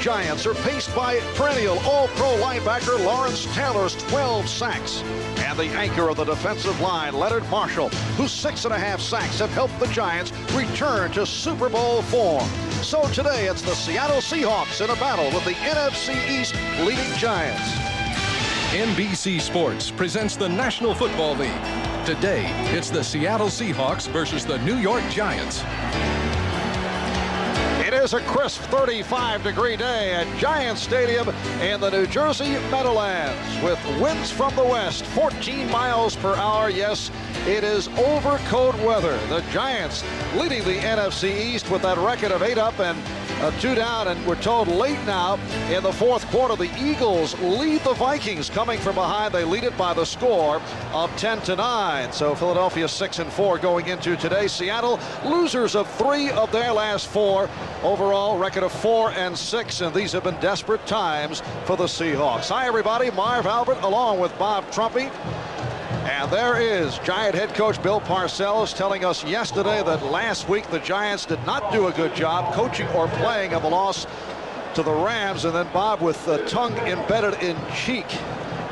Giants are paced by perennial All-Pro linebacker Lawrence Taylor's 12 sacks. And the anchor of the defensive line, Leonard Marshall, whose 6.5 sacks have helped the Giants return to Super Bowl form. So today it's the Seattle Seahawks in a battle with the NFC East leading Giants. NBC Sports presents the National Football League. Today, it's the Seattle Seahawks versus the New York Giants. It is a crisp 35-degree day at Giants Stadium in the New Jersey Meadowlands with winds from the west, 14 miles per hour. Yes, it is overcoat weather. The Giants leading the NFC East with that record of 8 up and 2 down, and we're told late now in the fourth quarter the Eagles lead the Vikings coming from behind. They lead it by the score of 10-9. So Philadelphia 6-4 going into today. Seattle losers of 3 of their last 4. Overall record of 4-6, and these have been desperate times for the Seahawks. Hi everybody, Marv Albert along with Bob Trumpy. And there is Giant head coach Bill Parcells telling us yesterday that last week the Giants did not do a good job coaching or playing in the loss to the Rams. And then Bob, with the tongue embedded in cheek,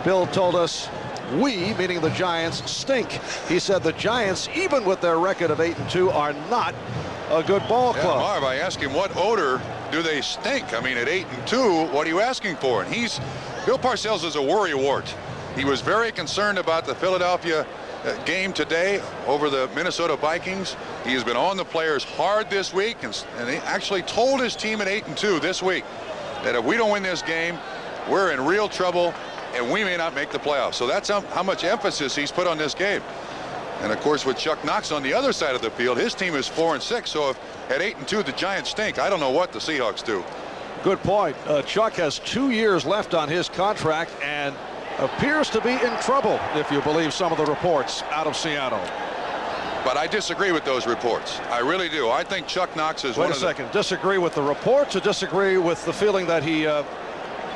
Bill told us we, meaning the Giants, stink. He said the Giants, even with their record of 8-2, are not a good ball club. Yeah, Marv, I asked him what odor do they stink? I mean, at 8-2, what are you asking for? And Bill Parcells is a worrywart. He was very concerned about the Philadelphia game today over the Minnesota Vikings. He has been on the players hard this week, and he actually told his team at 8-2 this week that if we don't win this game, we're in real trouble and we may not make the playoffs. So that's how much emphasis he's put on this game. And of course, with Chuck Knox on the other side of the field, his team is 4-6. So if at 8-2 the Giants stink, I don't know what the Seahawks do. Good point. Chuck has 2 years left on his contract and appears to be in trouble, if you believe some of the reports out of Seattle. But I disagree with those reports. I really do. I think Chuck Knox is Wait a second. Disagree with the reports or disagree with the feeling that he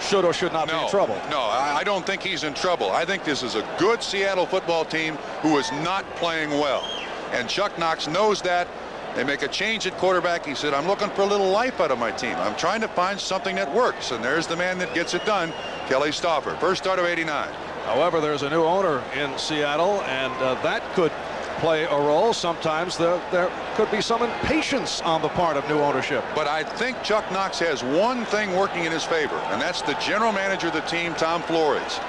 should or should not be in trouble? No, I don't think he's in trouble. I think this is a good Seattle football team who is not playing well. And Chuck Knox knows that. They make a change at quarterback. He said, I'm looking for a little life out of my team. I'm trying to find something that works. And there's the man that gets it done, Kelly Stauffer. First start of 89. However, there's a new owner in Seattle, and that could play a role. Sometimes there could be some impatience on the part of new ownership. But I think Chuck Knox has one thing working in his favor, and that's the general manager of the team, Tom Flores,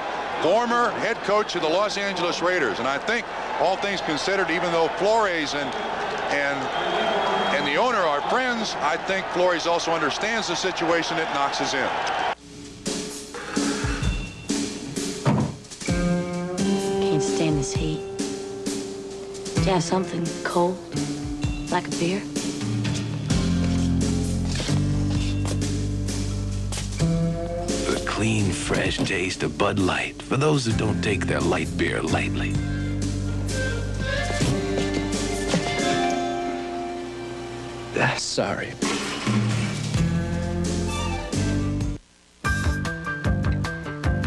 former head coach of the Los Angeles Raiders. And I think, all things considered, even though Flores and the owner are friends, I think Flores also understands the situation that Knox is in. Can't stand this heat. Do you have something cold, like a beer? The clean, fresh taste of Bud Light for those who don't take their light beer lightly. Sorry.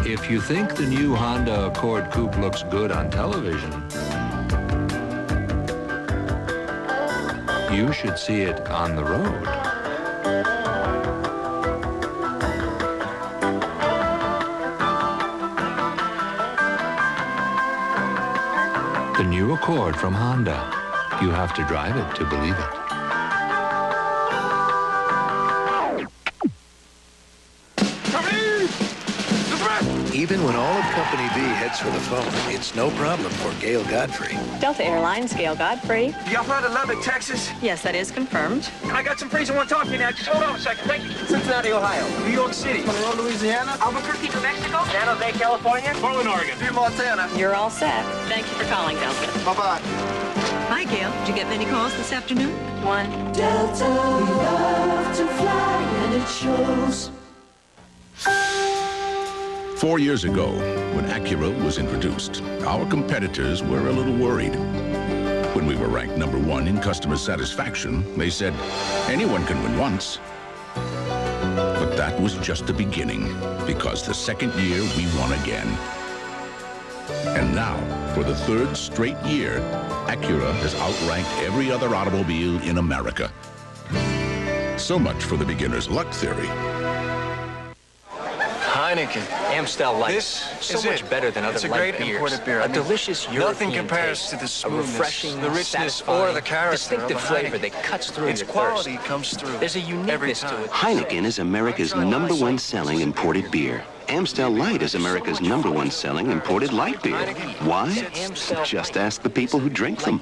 If you think the new Honda Accord Coupe looks good on television, you should see it on the road. The new Accord from Honda. You have to drive it to believe it. Even when all of Company B heads for the phone, it's no problem for Gail Godfrey. Delta Airlines, Gail Godfrey. Y'all fly to Lubbock, Texas? Yes, that is confirmed. I got some freezing. I want to talk to you now. Just hold on a second. Thank you. Cincinnati, Ohio. New York City. Monroe, Louisiana. Albuquerque, New Mexico. San Jose, California. Portland, Oregon. Butte, Montana. You're all set. Thank you for calling, Delta. Bye-bye. Hi, Gail. Did you get many calls this afternoon? One. Delta, we love to fly, and it shows. 4 years ago, when Acura was introduced, our competitors were a little worried. When we were ranked #1 in customer satisfaction, they said, anyone can win once. But that was just the beginning, because the second year we won again. And now, for the 3rd straight year, Acura has outranked every other automobile in America. So much for the beginner's luck theory. Heineken. Amstel Light. This so is much it. better than other It's a light great beers. imported beer. A delicious European nothing compares taste, to the a smoothness, refreshing, the richness, satisfying, or the character distinctive of a flavor Heineken. that cuts through Its your quality thirst. comes through. There's a uniqueness to it. Heineken is America's #1 selling imported beer. Amstel Light is America's #1 selling imported light beer. Why? Just ask the people who drink them.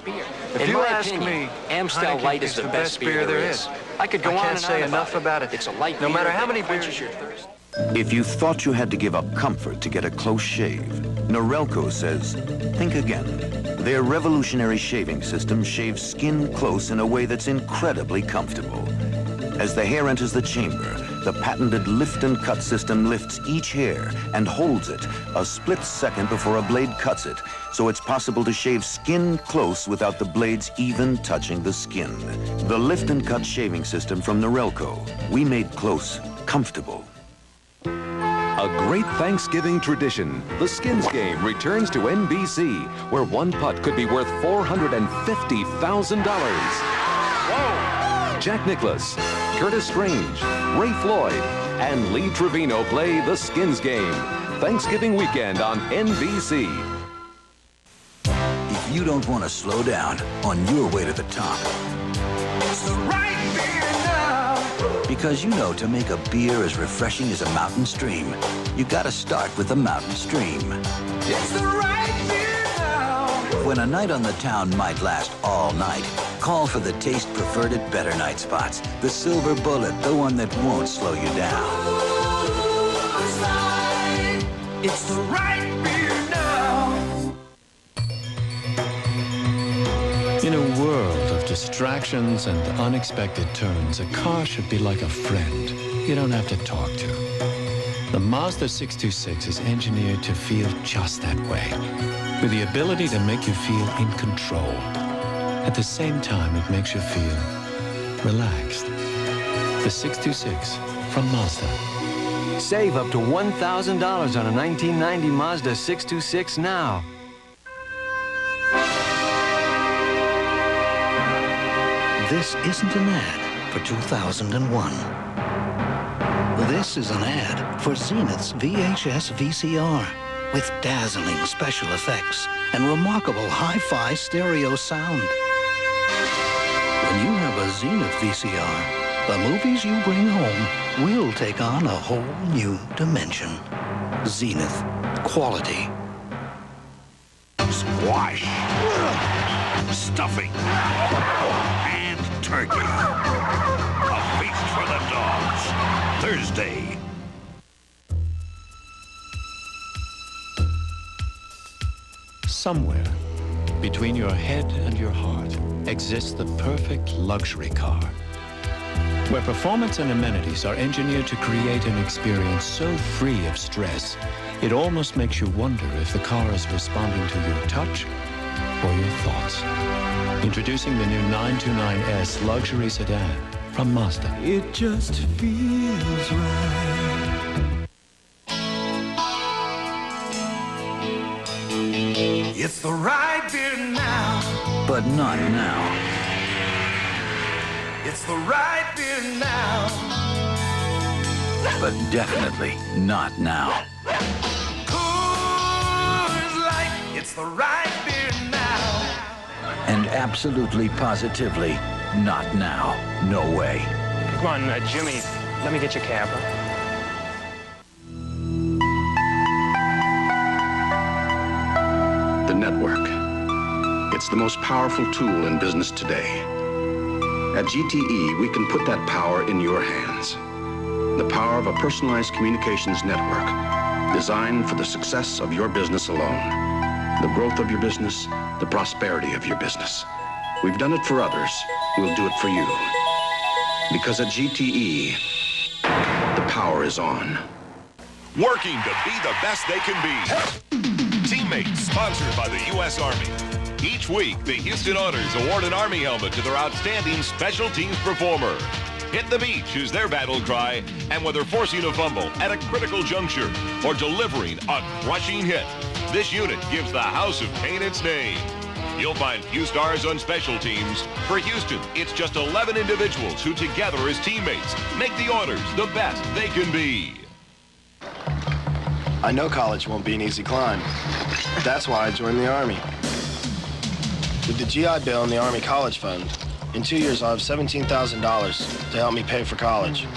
If you ask me, Amstel Light is the best beer there is. I could go on I can't and say on enough about it. It's a light No beer matter how that many quenches beers your thirst. If you thought you had to give up comfort to get a close shave, Norelco says, think again. Their revolutionary shaving system shaves skin close in a way that's incredibly comfortable. As the hair enters the chamber, the patented lift and cut system lifts each hair and holds it a split second before a blade cuts it, so it's possible to shave skin close without the blades even touching the skin. The lift and cut shaving system from Norelco. We made close comfortable. A great Thanksgiving tradition. The Skins game returns to NBC, where one putt could be worth $450,000. Whoa! Jack Nicklaus, Curtis Strange, Ray Floyd, and Lee Trevino play the Skins game. Thanksgiving weekend on NBC. If you don't want to slow down on your way to the top, it's the right beer now. Because you know to make a beer as refreshing as a mountain stream, you gotta start with a mountain stream. It's the right beer now. When a night on the town might last all night, call for the taste preferred at better night spots. The silver bullet, the one that won't slow you down. It's the right beer now. In a world of distractions and unexpected turns, a car should be like a friend you don't have to talk to. The Mazda 626 is engineered to feel just that way, with the ability to make you feel in control. At the same time, it makes you feel relaxed. The 626 from Mazda. Save up to $1,000 on a 1990 Mazda 626 now. This isn't an ad for 2001. This is an ad for Zenith's VHS VCR with dazzling special effects and remarkable hi-fi stereo sound. When you have a Zenith VCR, the movies you bring home will take on a whole new dimension. Zenith. Quality. Squash. Stuffing. And turkey. A feast for the dogs. Thursday. Somewhere between your head and your heart exists the perfect luxury car, where performance and amenities are engineered to create an experience so free of stress, it almost makes you wonder if the car is responding to your touch or your thoughts. Introducing the new 929S luxury sedan from Mazda. It just feels right. It's the right beer now. But not now. It's the right beer now. But definitely not now. Coors Light, it's the right beer now. And absolutely positively not now. No way. Come on, Jimmy, let me get your cab. The network. It's the most powerful tool in business today. At GTE, we can put that power in your hands. The power of a personalized communications network designed for the success of your business alone. The growth of your business, the prosperity of your business. We've done it for others. We'll do it for you. Because at GTE, the power is on. Working to be the best they can be. Teammates, sponsored by the U.S. Army. Each week, the Houston Otters award an Army helmet to their outstanding special teams performer. Hit the beach is their battle cry, and whether forcing a fumble at a critical juncture or delivering a crushing hit, this unit gives the House of Pain its name. You'll find few stars on special teams. For Houston, it's just 11 individuals who together as teammates make the Otters the best they can be. I know college won't be an easy climb. That's why I joined the Army. With the GI Bill and the Army College Fund, in 2 years I'll have $17,000 to help me pay for college.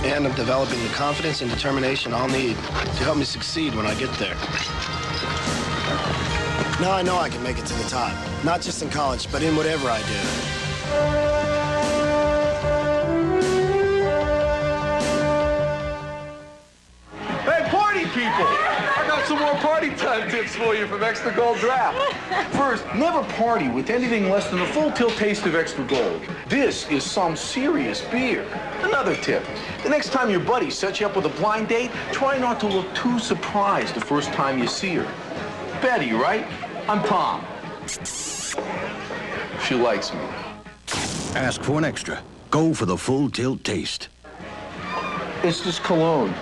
And I'm developing the confidence and determination I'll need to help me succeed when I get there. Now I know I can make it to the top, not just in college, but in whatever I do. People, I got some more party time tips for you from Extra Gold Draft. First, never party with anything less than a full tilt taste of Extra Gold. This is some serious beer. Another tip, the next time your buddy sets you up with a blind date, try not to look too surprised the first time you see her. Betty, right? I'm Tom. She likes me. Ask for an extra. Go for the full tilt taste. It's just cologne.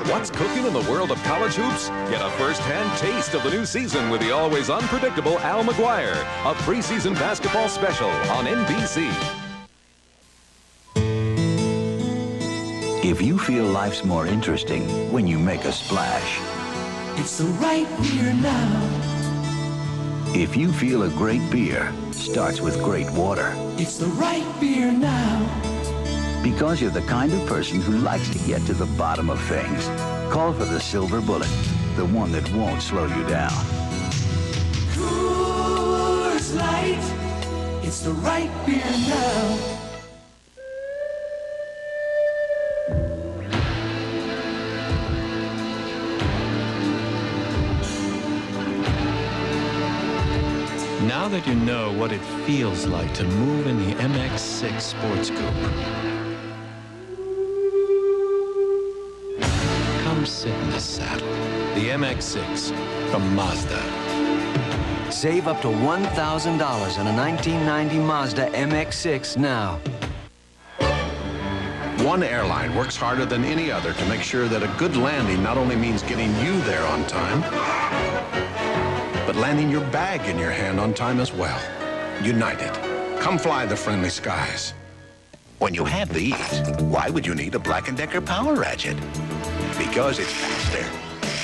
What's cooking in the world of college hoops? Get a first-hand taste of the new season with the always unpredictable Al McGuire, a preseason basketball special on NBC. If you feel life's more interesting when you make a splash, it's the right beer now. If you feel a great beer starts with great water, it's the right beer now. Because you're the kind of person who likes to get to the bottom of things. Call for the Silver Bullet, the one that won't slow you down. Coors Light, it's the right beer now. Now that you know what it feels like to move in the MX-6 Sports Coupe, sit in the saddle. The MX-6 from Mazda. Save up to $1,000 on a 1990 Mazda MX-6 now. One airline works harder than any other to make sure that a good landing not only means getting you there on time, but landing your bag in your hand on time as well. United. Come fly the friendly skies. When you have these, why would you need a Black & Decker Power Ratchet? Because it's faster,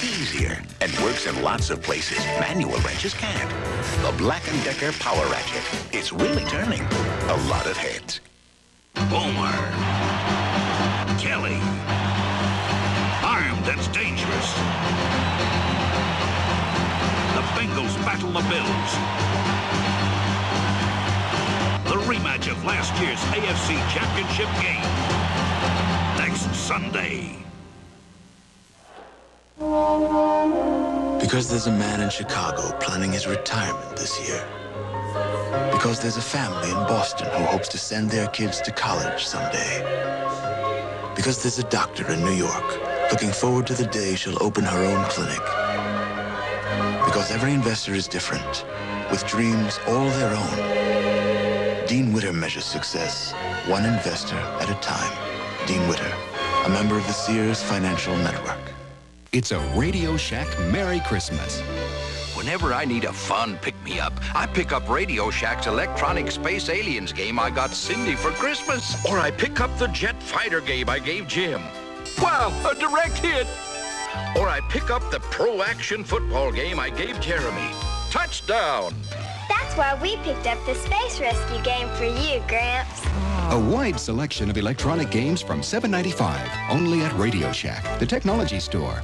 easier, and works in lots of places manual wrenches can't. The Black & Decker Power Ratchet. It's really turning a lot of heads. Boomer. Kelly. Arm that's dangerous. The Bengals battle the Bills. The rematch of last year's AFC Championship game. Next Sunday. Because there's a man in Chicago planning his retirement this year. Because there's a family in Boston who hopes to send their kids to college someday. Because there's a doctor in New York looking forward to the day she'll open her own clinic. Because every investor is different, with dreams all their own. Dean Witter measures success, one investor at a time. Dean Witter, a member of the Sears Financial Network. It's a Radio Shack Merry Christmas. Whenever I need a fun pick-me-up, I pick up Radio Shack's electronic space aliens game I got Cindy for Christmas. Or I pick up the jet fighter game I gave Jim. Wow, a direct hit! Or I pick up the pro-action football game I gave Jeremy. Touchdown! That's why we picked up the space rescue game for you, Gramps. A wide selection of electronic games from $7.95, only at Radio Shack, the technology store.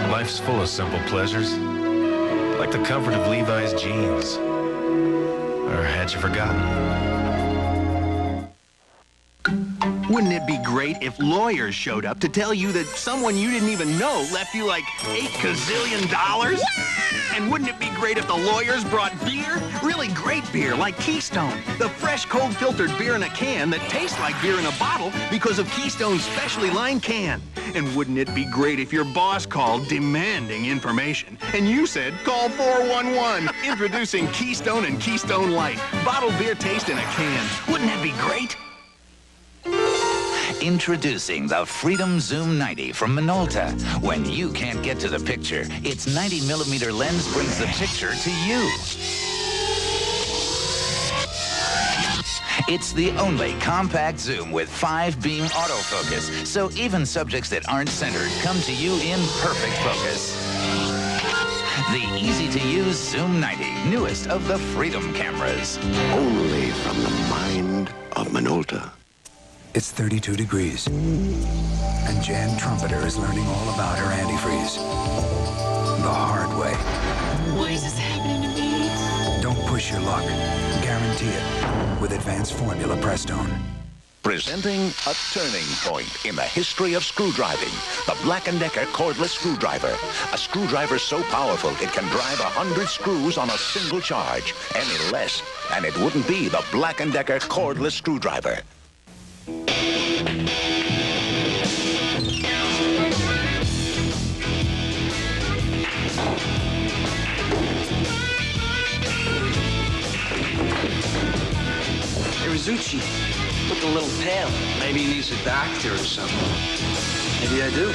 Life's full of simple pleasures, like the comfort of Levi's jeans. Or had you forgotten? Wouldn't it be great if lawyers showed up to tell you that someone you didn't even know left you like $8 gazillion? And wouldn't it be great if the lawyers brought beer? Really great beer like Keystone. The fresh, cold filtered beer in a can that tastes like beer in a bottle because of Keystone's specially lined can. And wouldn't it be great if your boss called demanding information and you said, call 411, introducing Keystone and Keystone Light. Bottled beer taste in a can. Wouldn't that be great? Introducing the Freedom Zoom 90 from Minolta. When you can't get to the picture, its 90mm lens brings the picture to you. It's the only compact zoom with 5-beam autofocus, so even subjects that aren't centered come to you in perfect focus. The easy-to-use Zoom 90, newest of the Freedom cameras. Only from the mind of Minolta. It's 32 degrees, and Jan Trumpeter is learning all about her antifreeze. The hard way. Why is this happening to me? Don't push your luck. Guarantee it with Advanced Formula Prestone. Presenting a turning point in the history of screwdriving. The Black & Decker cordless screwdriver. A screwdriver so powerful it can drive 100 screws on a single charge. Any less, and it wouldn't be the Black & Decker cordless screwdriver. Rizzucci, look a little pale. Maybe he needs a doctor or something. Maybe I do.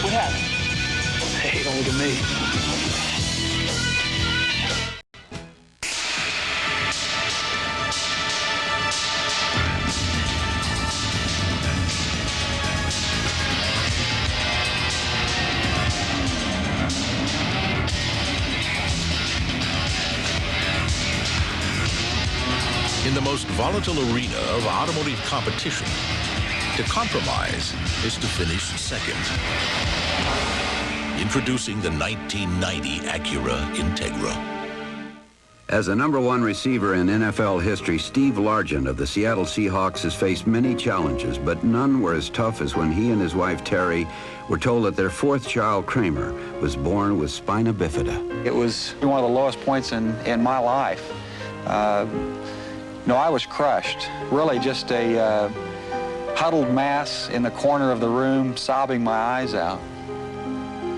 What happened? Hey, don't look at me. In the most volatile arena of automotive competition, to compromise is to finish second. Introducing the 1990 Acura Integra. As a #1 receiver in NFL history, Steve Largent of the Seattle Seahawks has faced many challenges, but none were as tough as when he and his wife Terry were told that their 4th child, Kramer, was born with spina bifida. It was one of the lowest points in my life. No, I was crushed. Really just a huddled mass in the corner of the room, sobbing my eyes out.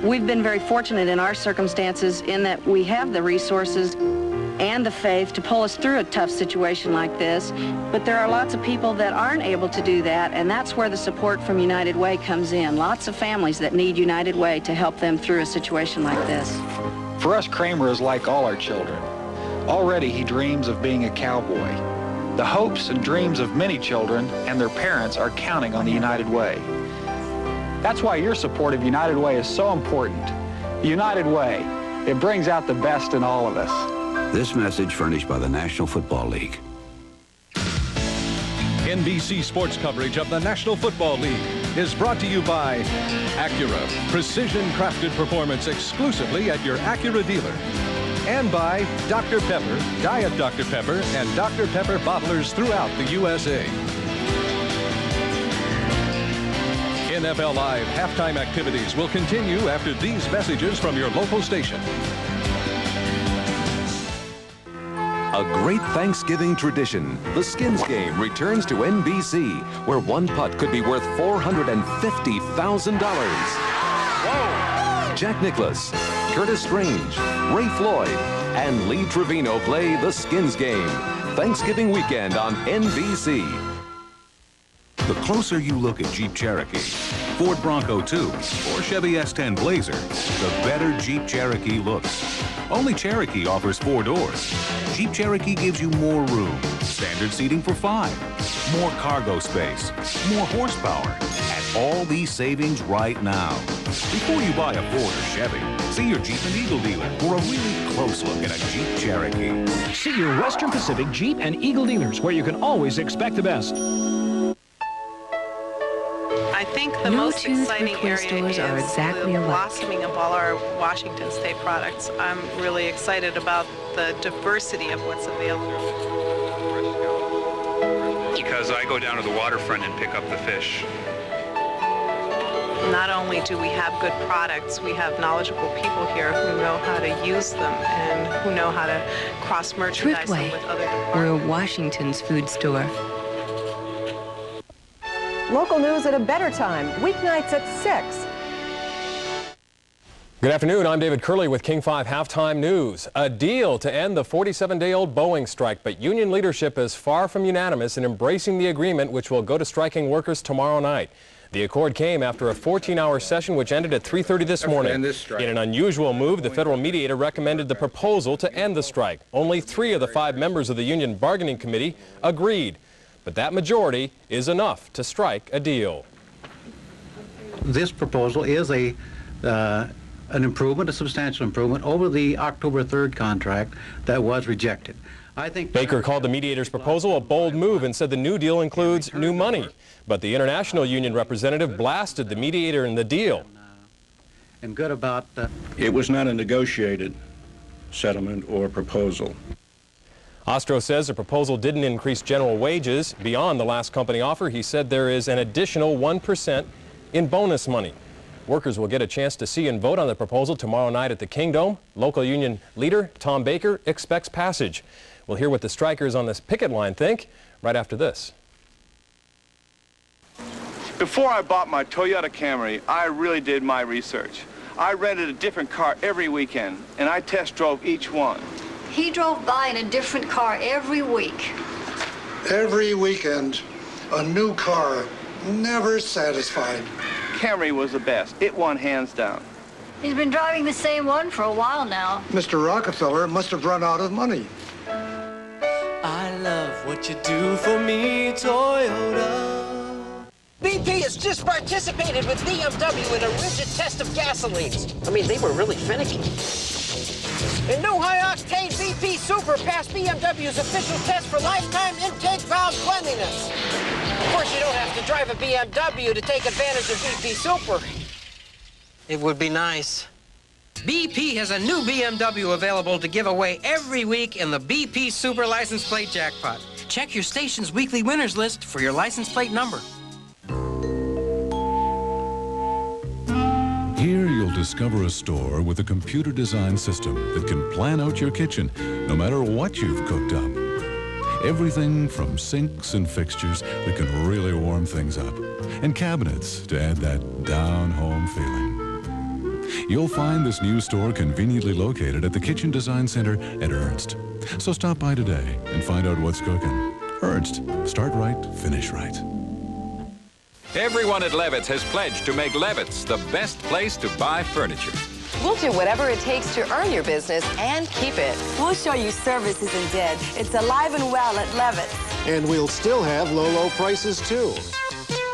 We've been very fortunate in our circumstances in that we have the resources and the faith to pull us through a tough situation like this. But there are lots of people that aren't able to do that, and that's where the support from United Way comes in. Lots of families that need United Way to help them through a situation like this. For us, Kramer is like all our children. Already he dreams of being a cowboy. The hopes and dreams of many children and their parents are counting on the United Way. That's why your support of United Way is so important. United Way, it brings out the best in all of us. This message furnished by the National Football League. NBC sports coverage of the National Football League is brought to you by Acura, precision-crafted performance exclusively at your Acura dealer. And by Dr. Pepper, Diet Dr. Pepper, and Dr. Pepper bottlers throughout the USA. NFL Live halftime activities will continue after these messages from your local station. A great Thanksgiving tradition. The Skins game returns to NBC, where one putt could be worth $450,000. Whoa! Jack Nicklaus, Curtis Strange, Ray Floyd, and Lee Trevino play The Skins game. Thanksgiving weekend on NBC. The closer you look at Jeep Cherokee, Ford Bronco 2, or Chevy S10 Blazer, the better Jeep Cherokee looks. Only Cherokee offers 4 doors. Jeep Cherokee gives you more room, standard seating for 5, more cargo space, more horsepower, and all these savings right now. Before you buy a Ford or Chevy, see your Jeep and Eagle dealer for a really close look at a Jeep Cherokee. See your Western Pacific Jeep and Eagle dealers, where you can always expect the best. I think the most exciting area is exactly the blossoming of all our Washington State products. I'm really excited about the diversity of what's available. Because I go down to the waterfront and pick up the fish. Not only do we have good products, we have knowledgeable people here who know how to use them and who know how to cross-merchandise them with other departments. We're Washington's food store. Local news at a better time, weeknights at 6. Good afternoon, I'm David Curley with King 5 Halftime News. A deal to end the 47-day-old Boeing strike, but union leadership is far from unanimous in embracing the agreement, which will go to striking workers tomorrow night. The accord came after a 14-hour session which ended at 3:30 this morning. In an unusual move, the federal mediator recommended the proposal to end the strike. Only 3 of the 5 members of the union bargaining committee agreed. But that majority is enough to strike a deal. This proposal is an improvement, a substantial improvement over the October 3rd contract that was rejected. I think Baker called the mediator's proposal a bold move and said the new deal includes new money. But the international union representative blasted the mediator in the deal. And good about It was not a negotiated settlement or proposal. Ostro says the proposal didn't increase general wages beyond the last company offer. He said there is an additional 1% in bonus money. Workers will get a chance to see and vote on the proposal tomorrow night at the Kingdome. Local union leader Tom Baker expects passage. We'll hear what the strikers on this picket line think right after this. Before I bought my Toyota Camry, I really did my research. I rented a different car every weekend, and I test drove each one. He drove by in a different car every week. Every weekend, a new car, never satisfied. Camry was the best. It won hands down. He's been driving the same one for a while now. Mr. Rockefeller must have run out of money. I love what you do for me, Toyota. BP has just participated with BMW in a rigid test of gasolines. I mean, they were really finicky. And new high-octane BP Super passed BMW's official test for lifetime intake valve cleanliness. Of course, you don't have to drive a BMW to take advantage of BP Super. It would be nice. BP has a new BMW available to give away every week in the BP Super license plate jackpot. Check your station's weekly winners list for your license plate number. Here you'll discover a store with a computer-designed system that can plan out your kitchen, no matter what you've cooked up. Everything from sinks and fixtures that can really warm things up, and cabinets to add that down-home feeling. You'll find this new store conveniently located at the Kitchen Design Center at Ernst. So stop by today and find out what's cooking. Ernst, start right, finish right. Everyone at Levitt's has pledged to make Levitt's the best place to buy furniture. We'll do whatever it takes to earn your business and keep it. We'll show you service isn't dead. It's alive and well at Levitt's. And we'll still have low prices, too.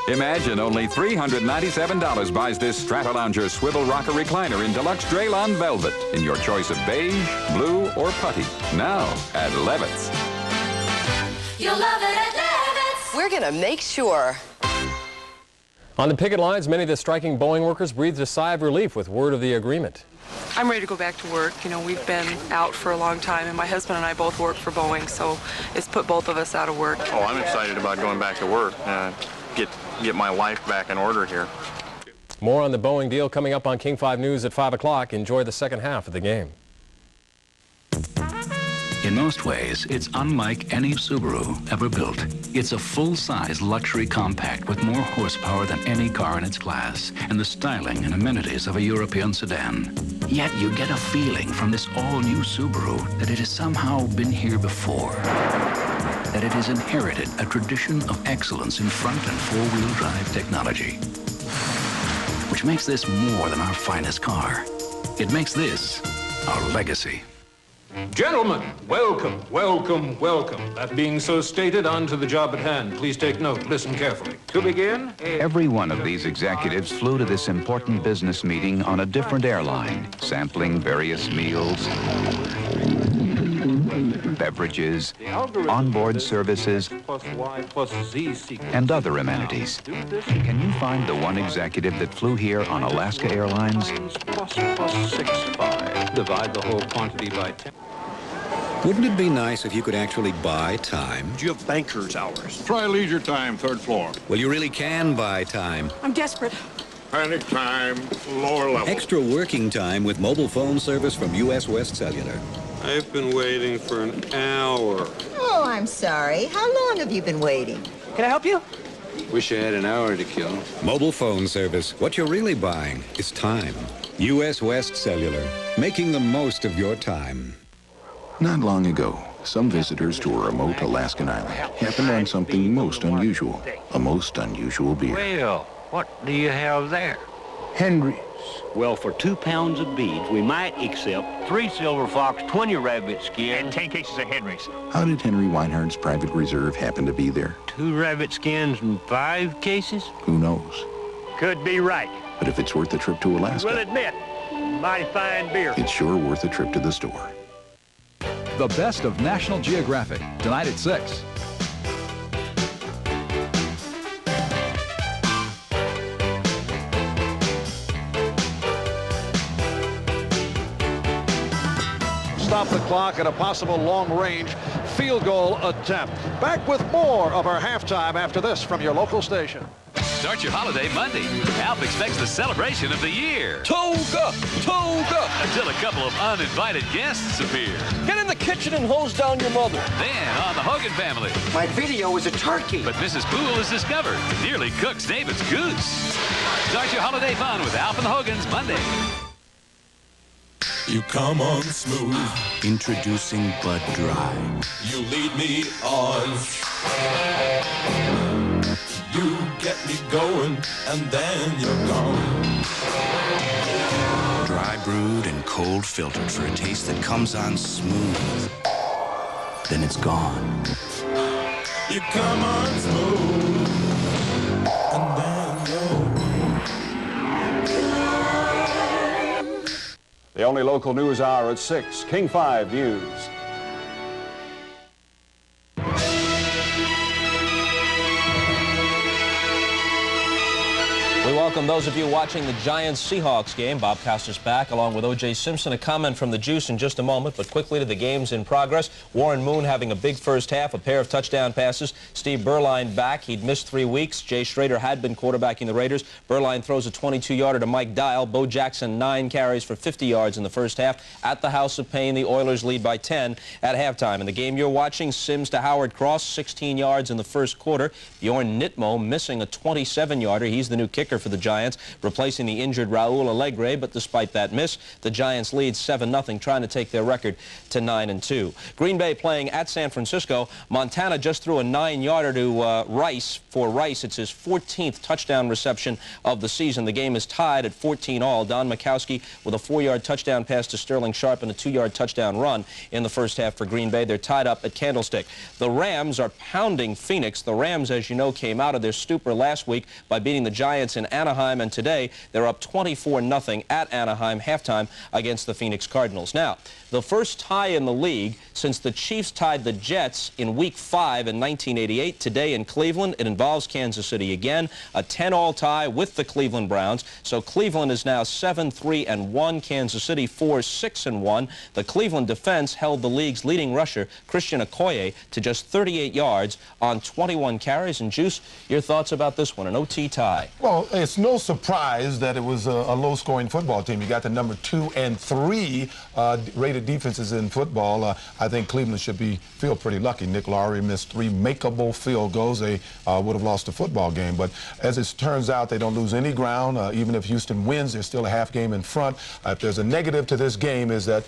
Imagine only $397 buys this Stratalounger Swivel Rocker Recliner in Deluxe Draylon Velvet in your choice of beige, blue, or putty. Now at Levitt's. You'll love it at Levitt's. We're going to make sure. On the picket lines, many of the striking Boeing workers breathed a sigh of relief with word of the agreement. I'm ready to go back to work. You know, we've been out for a long time, and my husband and I both work for Boeing, so it's put both of us out of work. Oh, I'm excited about going back to work. Get my life back in order here. More on the Boeing deal coming up on King 5 News at 5 o'clock. Enjoy the second half of the game. In most ways, it's unlike any Subaru ever built. It's a full-size luxury compact with more horsepower than any car in its class and the styling and amenities of a European sedan. Yet you get a feeling from this all-new Subaru that it has somehow been here before. That it has inherited a tradition of excellence in front and four-wheel drive technology. Which makes this more than our finest car. It makes this our legacy. Gentlemen, welcome, welcome, welcome. That being so stated, on to the job at hand. Please take note. Listen carefully. To begin, every one of these executives flew to this important business meeting on a different airline, sampling various meals, beverages, onboard services, and other amenities. Can you find the one executive that flew here on Alaska Airlines? Plus 6, 5. Divide the whole quantity by 10. Wouldn't it be nice if you could actually buy time? Do you have banker's hours? Try leisure time, 3rd floor. Well, you really can buy time. I'm desperate. Panic time, lower level. Extra working time with mobile phone service from U.S. West Cellular. I've been waiting for an hour. Oh, I'm sorry. How long have you been waiting? Can I help you? Wish I had an hour to kill. Mobile phone service. What you're really buying is time. U.S. West Cellular. Making the most of your time. Not long ago, some visitors to a remote Alaskan island happened on something most unusual. A most unusual beer. Well, what do you have there? Henry's. Well, for 2 pounds of beads, we might accept 3 Silver Fox, 20 rabbit skins, and 10 cases of Henry's. How did Henry Weinhardt's private reserve happen to be there? 2 rabbit skins and 5 cases? Who knows? Could be right. But if it's worth a trip to Alaska, We'll admit, mighty fine beer. it's sure worth a trip to the store. The best of National Geographic, tonight at 6. Stop the clock at a possible long-range field goal attempt. Back with more of our halftime after this from your local station. Start your holiday Monday. Alf expects the celebration of the year. Toga! Toga! Until a couple of uninvited guests appear. Get in the kitchen and hose down your mother. Then on the Hogan family. My video is a turkey. But Mrs. Poole has discovered nearly cooks David's goose. Start your holiday fun with Alf and the Hogans Monday. You come on smooth. Introducing Bud Dry. You lead me on. You get me going, and then you're gone. Dry brewed and cold filtered for a taste that comes on smooth. Then it's gone. You come on smooth, and then you're The only local news hour at 6, King 5 News. We welcome those of you watching the Giants-Seahawks game. Bob Costas back, along with O.J. Simpson. A comment from the Juice in just a moment, but quickly to the games in progress. Warren Moon having a big first half, a pair of touchdown passes. Steve Berline back. He'd missed 3 weeks. Jay Schrader had been quarterbacking the Raiders. Berline throws a 22-yarder to Mike Dial. Bo Jackson, 9 carries for 50 yards in the first half. At the House of Pain, the Oilers lead by 10 at halftime. In the game you're watching, Sims to Howard Cross, 16 yards in the first quarter. Bjorn Nitmo missing a 27-yarder. He's the new kicker for the Giants, replacing the injured Raul Alegre, but despite that miss, the Giants lead 7-0, trying to take their record to 9-2. Green Bay playing at San Francisco. Montana just threw a 9-yarder to Rice. For Rice, it's his 14th touchdown reception of the season. The game is tied at 14-all. Don Mikowski with a 4-yard touchdown pass to Sterling Sharp and a 2-yard touchdown run in the first half for Green Bay. They're tied up at Candlestick. The Rams are pounding Phoenix. The Rams, as you know, came out of their stupor last week by beating the Giants in Anaheim, and today they're up 24-0 at Anaheim halftime against the Phoenix Cardinals. Now, the first tie in the league since the Chiefs tied the Jets in Week 5 in 1988. Today in Cleveland, it involves Kansas City again. A 10-all tie with the Cleveland Browns. So Cleveland is now 7-3-1. Kansas City 4-6-1. The Cleveland defense held the league's leading rusher, Christian Okoye, to just 38 yards on 21 carries. And Juice, your thoughts about this one, an OT tie? Well, it's no surprise that it was a low-scoring football team. You got the number 2 and 3 rated defenses in football. I think Cleveland should feel pretty lucky. Nick Lowry missed 3 makeable field goals. They would have lost the football game. But as it turns out, they don't lose any ground. Even if Houston wins, they're still a half game in front. If there's a negative to this game is that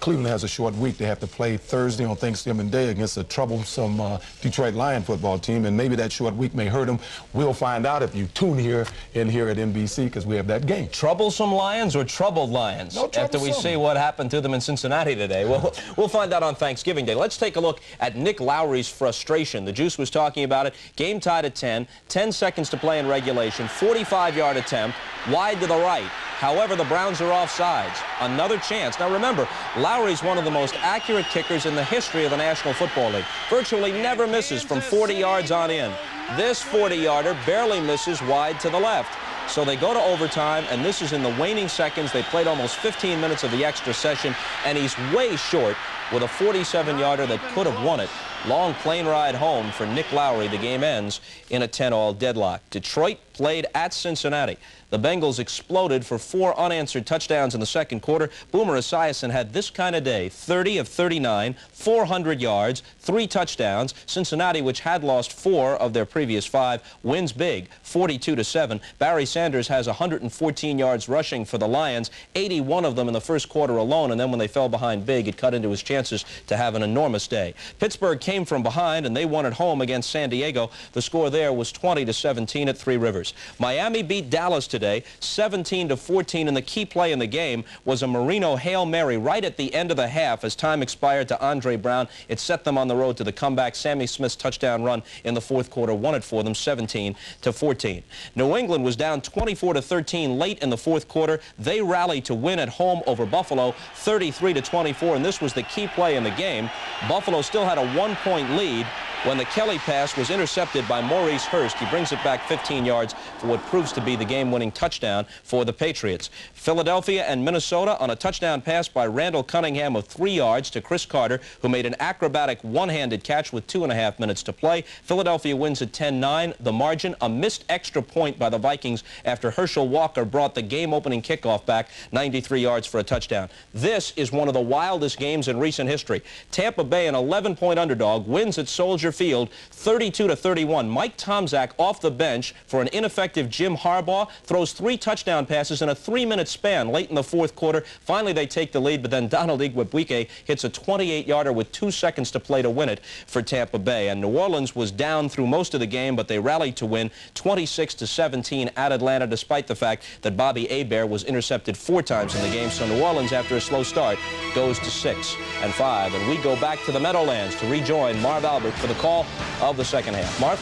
Cleveland has a short week. They have to play Thursday on Thanksgiving Day against a troublesome Detroit Lion football team, and maybe that short week may hurt them. We'll find out if you tune in here at NBC, because we have that game. Troublesome Lions or troubled Lions? No, after we see what happened to them in Cincinnati today. We'll find out on Thanksgiving Day. Let's take a look at Nick Lowry's frustration. The Juice was talking about it. Game tied at 10 seconds to play in regulation, 45-yard attempt, wide to the right. However, the Browns are offsides. Another chance. Now remember, Lowry's one of the most accurate kickers in the history of the National Football League. Virtually never misses from 40 yards on in. This 40-yarder barely misses wide to the left. So they go to overtime, and this is in the waning seconds. They played almost 15 minutes of the extra session, and he's way short with a 47-yarder that could have won it. Long plane ride home for Nick Lowry. The game ends in a 10-all deadlock. Detroit played at Cincinnati. The Bengals exploded for 4 unanswered touchdowns in the second quarter. Boomer Esiason had this kind of day, 30 of 39, 400 yards, 3 touchdowns. Cincinnati, which had lost 4 of their previous 5, wins big, 42-7. Barry Sanders has 114 yards rushing for the Lions, 81 of them in the first quarter alone, and then when they fell behind big, it cut into his chances to have an enormous day. Pittsburgh came from behind, and they won at home against San Diego. The score there was 20-17 at Three Rivers. Miami beat Dallas today, 17-14, and the key play in the game was a Marino Hail Mary right at the end of the half as time expired to Andre Brown. It set them on the road to the comeback. Sammy Smith's touchdown run in the fourth quarter won it for them, 17-14. New England was down 24-13 late in the fourth quarter. They rallied to win at home over Buffalo, 33-24, and this was the key play in the game. Buffalo still had a 1-point lead when the Kelly pass was intercepted by Maurice Hurst. He brings it back 15 yards for what proves to be the game-winning touchdown for the Patriots. Philadelphia and Minnesota on a touchdown pass by Randall Cunningham of 3 yards to Chris Carter, who made an acrobatic one-handed catch with 2.5 minutes to play. Philadelphia wins at 10-9. The margin, a missed extra point by the Vikings after Herschel Walker brought the game-opening kickoff back 93 yards for a touchdown. This is one of the wildest games in recent history. Tampa Bay, an 11-point underdog, wins at Soldier Field 32-31. Mike Tomczak off the bench for an ineffective Jim Harbaugh throws 3 touchdown passes in a 3-minute span late in the fourth quarter. Finally, they take the lead, but then Donald Igwebuike hits a 28-yarder with 2 seconds to play to win it for Tampa Bay. And New Orleans was down through most of the game, but they rallied to win 26-17 at Atlanta, despite the fact that Bobby Hebert was intercepted 4 times in the game. So New Orleans, after a slow start, goes to 6-5. And we go back to the Meadowlands to rejoin Marv Albert for the call of the second half. Marv?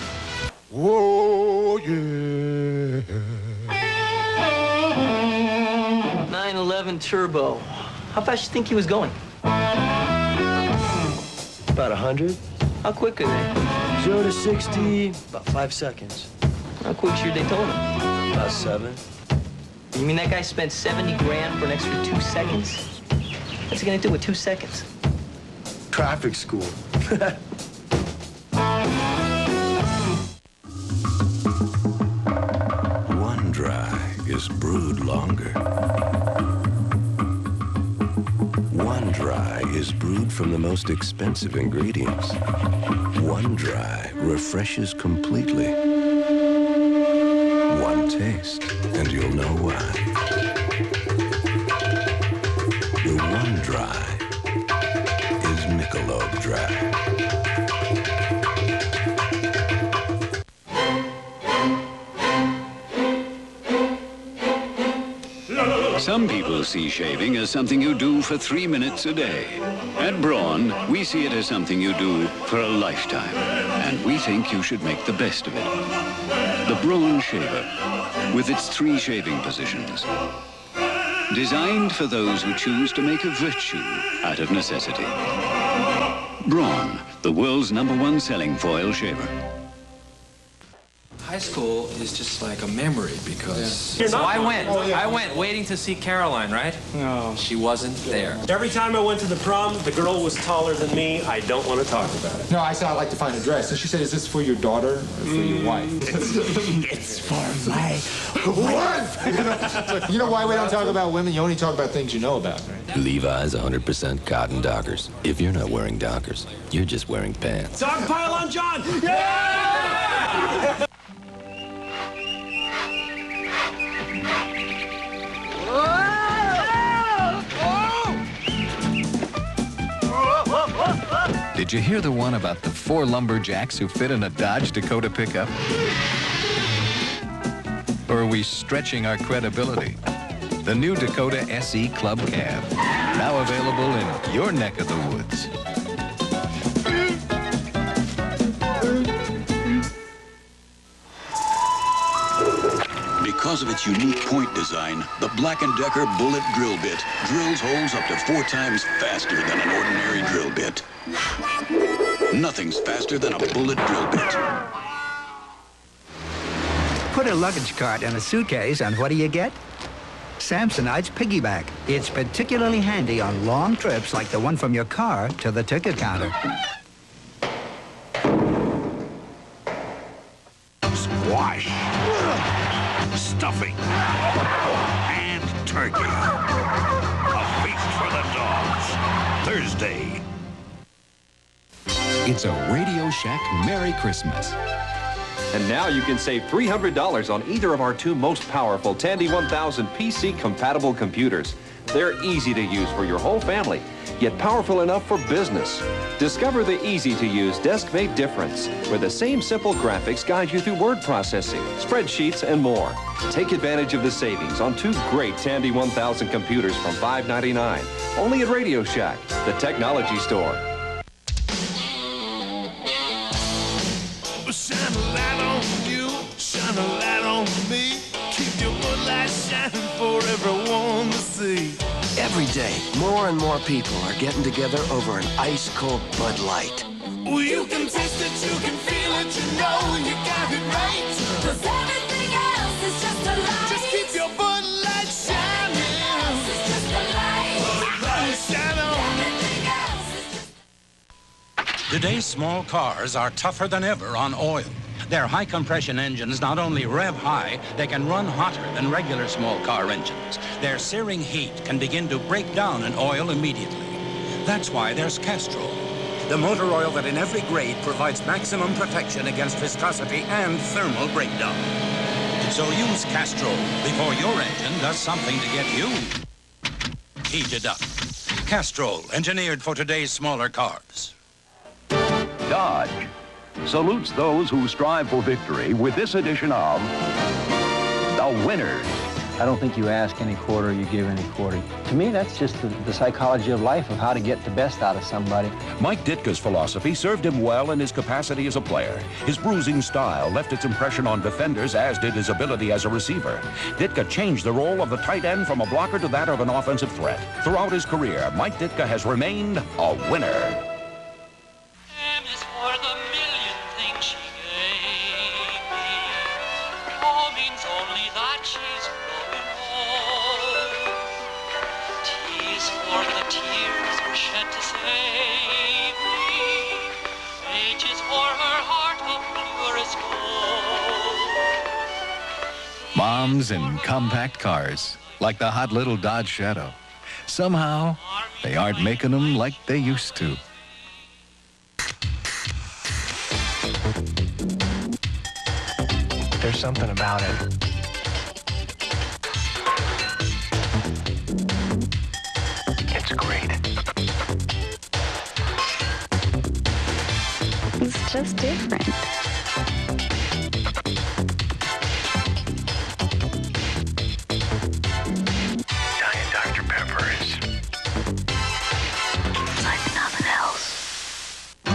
Whoa, yeah. 911 Turbo. How fast you think he was going? About 100. How quick are they? 0 to 60, about 5 seconds. How quick's your Daytona? About 7. You mean that guy spent 70 grand for an extra 2 seconds? What's he gonna do with 2 seconds? Traffic school. One dry is brewed longer. One dry is brewed from the most expensive ingredients. One dry refreshes completely. One taste, and you'll know why. The One Dry is Michelob Dry. Some people see shaving as something you do for 3 minutes a day. At Braun, we see it as something you do for a lifetime. And we think you should make the best of it. The Braun Shaver, with its 3 shaving positions. Designed for those who choose to make a virtue out of necessity. Braun, the world's #1 selling foil shaver. High school is just like a memory because... So I went waiting to see Caroline, right? No. She wasn't there. Every time I went to the prom, the girl was taller than me. I don't want to talk about it. No, I said I'd like to find a dress. And she said, is this for your daughter or for your wife? It's for my wife! You know why we don't talk about women? You only talk about things you know about, right? Levi's 100% cotton Dockers. If you're not wearing Dockers, you're just wearing pants. Dog pile on John! Yeah! Did you hear the one about the 4 lumberjacks who fit in a Dodge Dakota pickup? Or are we stretching our credibility? The new Dakota SE Club Cab, now available in your neck of the woods. Because of its unique point design, the Black & Decker Bullet Drill Bit drills holes up to 4 times faster than an ordinary drill bit. Nothing's faster than a bullet drill bit. Put a luggage cart and a suitcase, and what do you get? Samsonite's Piggyback. It's particularly handy on long trips like the one from your car to the ticket counter. Squash, stuffing, and turkey. A feast for the dogs. Thursday. It's a Radio Shack Merry Christmas. And now you can save $300 on either of our two most powerful Tandy 1000 PC-compatible computers. They're easy to use for your whole family, yet powerful enough for business. Discover the easy-to-use desk-mate difference, where the same simple graphics guide you through word processing, spreadsheets, and more. Take advantage of the savings on two great Tandy 1000 computers from $5.99, only at Radio Shack, the technology store. Shine a light on you, shine a light on me. Keep your Bud Light shining for everyone to see. Every day, more and more people are getting together over an ice-cold Bud Light. Well, you can taste it, you can feel it, you know you got it right. 'Cause everything else is just a light. Just keep your Bud Light shining. Everything else is just a light. Bud Light shine on. Everything else is just... Today's small cars are tougher than ever on oil. Their high-compression engines not only rev high, they can run hotter than regular small car engines. Their searing heat can begin to break down an oil immediately. That's why there's Castrol, the motor oil that in every grade provides maximum protection against viscosity and thermal breakdown. So use Castrol before your engine does something to get you heated up. Castrol, engineered for today's smaller cars. Dodge salutes those who strive for victory with this edition of The Winners. I don't think you ask any quarter, you give any quarter. To me, that's just the psychology of life, of how to get the best out of somebody. Mike Ditka's philosophy served him well in his capacity as a player. His bruising style left its impression on defenders, as did his ability as a receiver. Ditka changed the role of the tight end from a blocker to that of an offensive threat. Throughout his career, Mike Ditka has remained a winner. Moms in compact cars, like the hot little Dodge Shadow. Somehow, they aren't making them like they used to. There's something about it. It's great. It's just different.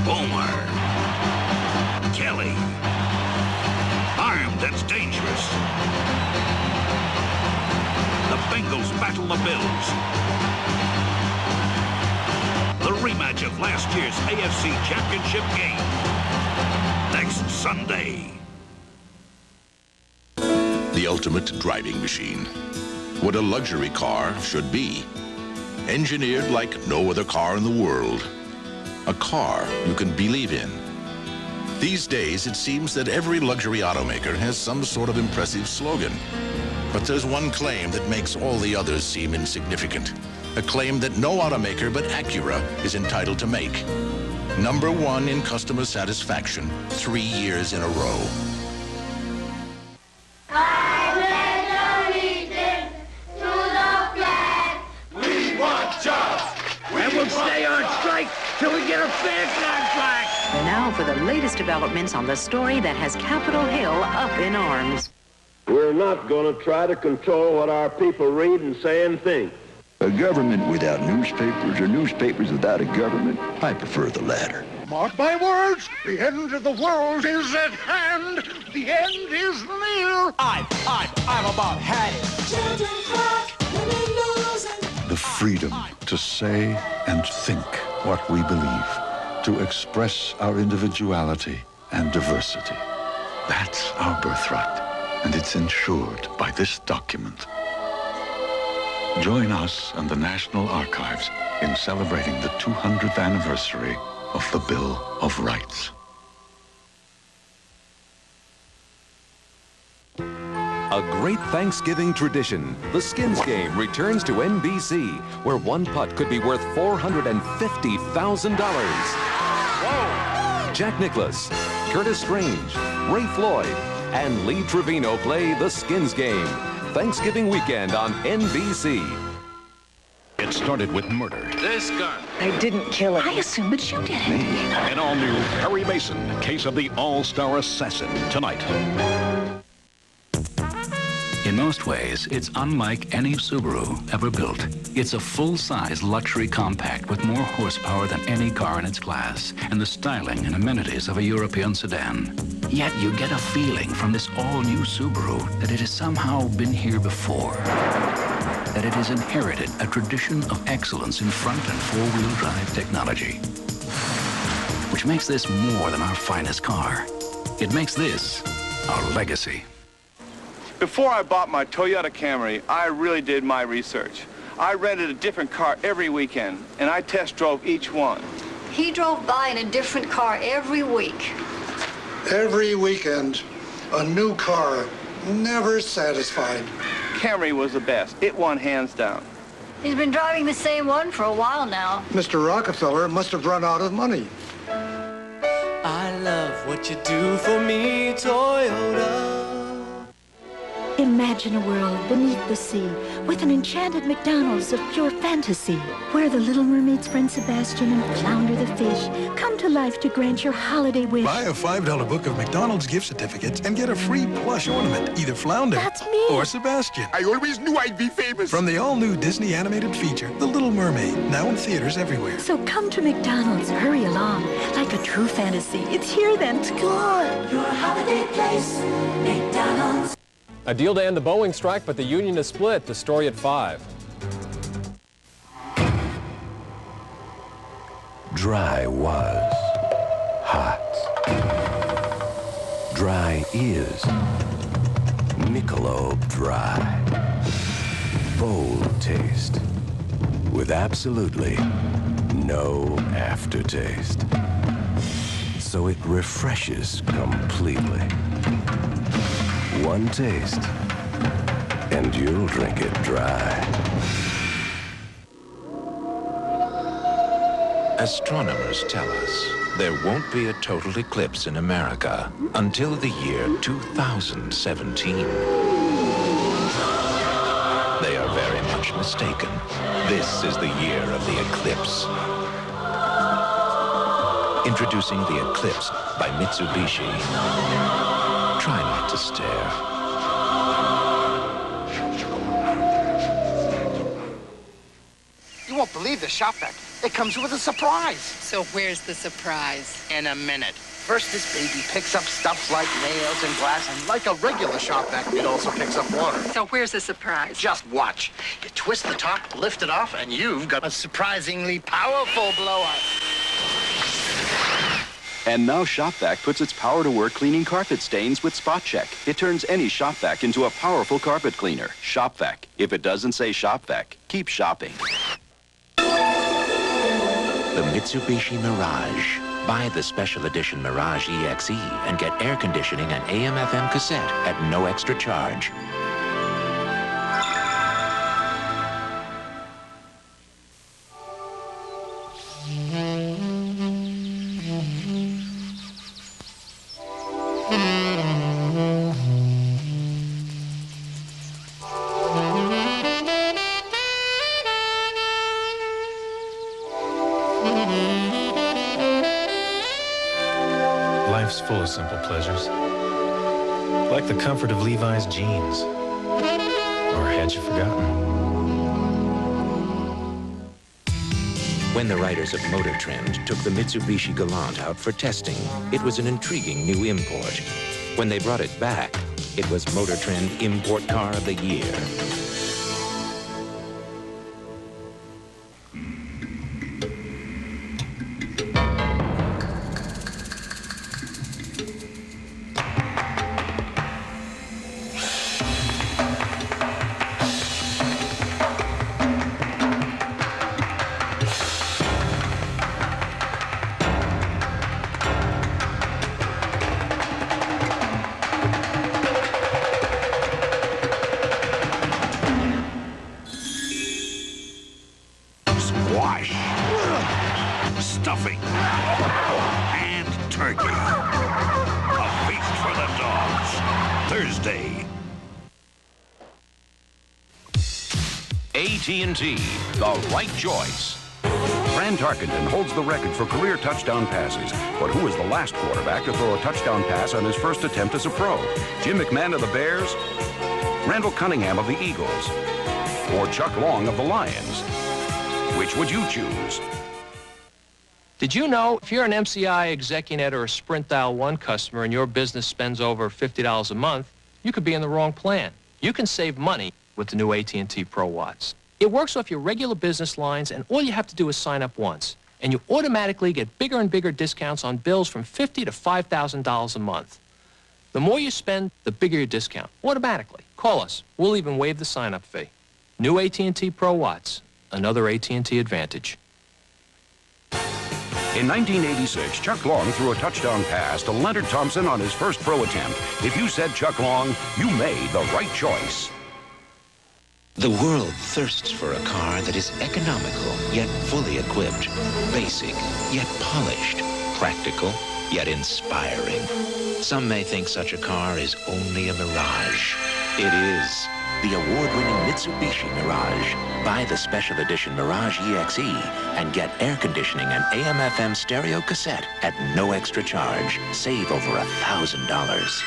Boomer. Kelly. Arm that's dangerous. The Bengals battle the Bills. The rematch of last year's AFC Championship game. Next Sunday. The ultimate driving machine. What a luxury car should be. Engineered like no other car in the world. A car you can believe in. These days, it seems that every luxury automaker has some sort of impressive slogan. But there's one claim that makes all the others seem insignificant. A claim that no automaker but Acura is entitled to make. #1 in customer satisfaction, 3 years in a row. And we'll stay on strike till we get a fair contract. And now for the latest developments on the story that has Capitol Hill up in arms. We're not going to try to control what our people read and say and think. A government without newspapers or newspapers without a government? I prefer the latter. Mark my words, the end of the world is at hand. The end is near. I've about had it. Children cry, women losing. The freedom to say and think what we believe, to express our individuality and diversity. That's our birthright, and it's ensured by this document. Join us and the National Archives in celebrating the 200th anniversary of the Bill of Rights. A great Thanksgiving tradition. The Skins Game returns to NBC, where one putt could be worth $450,000. Jack Nicklaus, Curtis Strange, Ray Floyd, and Lee Trevino play The Skins Game. Thanksgiving weekend on NBC. It started with murder. This gun. I didn't kill him. I assumed that you did it. An all-new Perry Mason, Case of the All-Star Assassin, tonight. In most ways, it's unlike any Subaru ever built. It's a full-size luxury compact with more horsepower than any car in its class and the styling and amenities of a European sedan. Yet you get a feeling from this all-new Subaru that it has somehow been here before. That it has inherited a tradition of excellence in front and four-wheel drive technology. Which makes this more than our finest car. It makes this our legacy. Before I bought my Toyota Camry, I really did my research. I rented a different car every weekend, and I test drove each one. He drove by in a different car every week. Every weekend, a new car, never satisfied. Camry was the best. It won hands down. He's been driving the same one for a while now. Mr. Rockefeller must have run out of money. I love what you do for me, Toyota. Imagine a world beneath the sea with an enchanted McDonald's of pure fantasy, where the Little Mermaid's friend Sebastian and Flounder the fish come to life to grant your holiday wish. Buy a $5 book of McDonald's gift certificates and get a free plush ornament, either Flounder That's me. or Sebastian. I always knew I'd be famous. From the all-new Disney animated feature, The Little Mermaid, now in theaters everywhere. So come to McDonald's, hurry along. Like a true fantasy, it's here then, it's gone. Your holiday place, McDonald's. A deal to end the Boeing strike, but the union is split. The story at 5. Dry was hot. Dry is Michelob Dry. Bold taste with absolutely no aftertaste. So it refreshes completely. One taste, and you'll drink it dry. Astronomers tell us there won't be a total eclipse in America until the year 2017. They are very much mistaken. This is the year of the eclipse. Introducing the Eclipse by Mitsubishi. Try not to stare. You won't believe the shop vac. It comes with a surprise. So where's the surprise? In a minute. First, this baby picks up stuff like nails and glass, and like a regular shop vac, it also picks up water. So where's the surprise? Just watch. You twist the top, lift it off, and you've got a surprisingly powerful blower. And now Shop Vac puts its power to work cleaning carpet stains with Spot Check. It turns any Shop Vac into a powerful carpet cleaner. Shop Vac. If it doesn't say Shop Vac, keep shopping. The Mitsubishi Mirage. Buy the special edition Mirage EXE and get air conditioning and AM/FM cassette at no extra charge. Life's full of simple pleasures, like the comfort of Levi's jeans. Or had you forgotten? When the writers of Motor Trend took the Mitsubishi Galant out for testing, it was an intriguing new import. When they brought it back, it was Motor Trend Import Car of the Year. turkey. A feast for the dogs. Thursday. AT&T, the right choice. Fran Tarkenton holds the record for career touchdown passes. But who was the last quarterback to throw a touchdown pass on his first attempt as a pro? Jim McMahon of the Bears? Randall Cunningham of the Eagles? Or Chuck Long of the Lions? Which would you choose? Did you know if you're an MCI Execunet or a Sprint Dial 1 customer and your business spends over $50 a month, you could be in the wrong plan. You can save money with the new AT&T Pro Watts. It works off your regular business lines, and all you have to do is sign up once. And you automatically get bigger and bigger discounts on bills from $50 to $5,000 a month. The more you spend, the bigger your discount, automatically. Call us. We'll even waive the sign-up fee. New AT&T Pro Watts, another AT&T advantage. In 1986, Chuck Long threw a touchdown pass to Leonard Thompson on his first pro attempt. If you said Chuck Long, you made the right choice. The world thirsts for a car that is economical, yet fully equipped, basic, yet polished, practical, yet inspiring. Some may think such a car is only a mirage. It is. The award-winning Mitsubishi Mirage. Buy the special edition Mirage EXE and get air conditioning and AM/FM stereo cassette at no extra charge. Save over $1,000.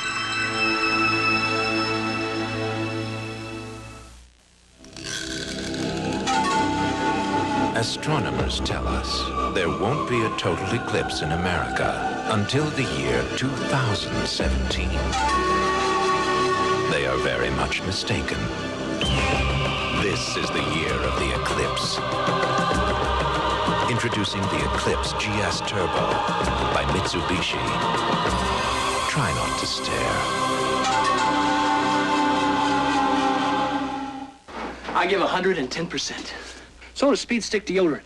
Astronomers tell us there won't be a total eclipse in America until the year 2017. They are very much mistaken. This is the year of the eclipse. Introducing the Eclipse GS Turbo by Mitsubishi. Try not to stare. I give 110%. So does Speed Stick deodorant.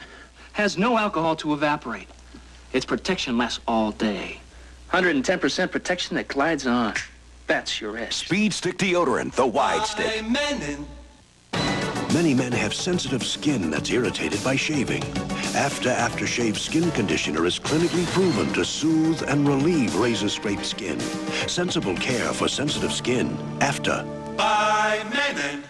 Has no alcohol to evaporate. Its protection lasts all day. 110% protection that glides on. That's your edge. Speed Stick deodorant, the wide stick. Many men have sensitive skin that's irritated by shaving. Aftershave skin conditioner is clinically proven to soothe and relieve razor-scraped skin. Sensible care for sensitive skin. After. By Menon.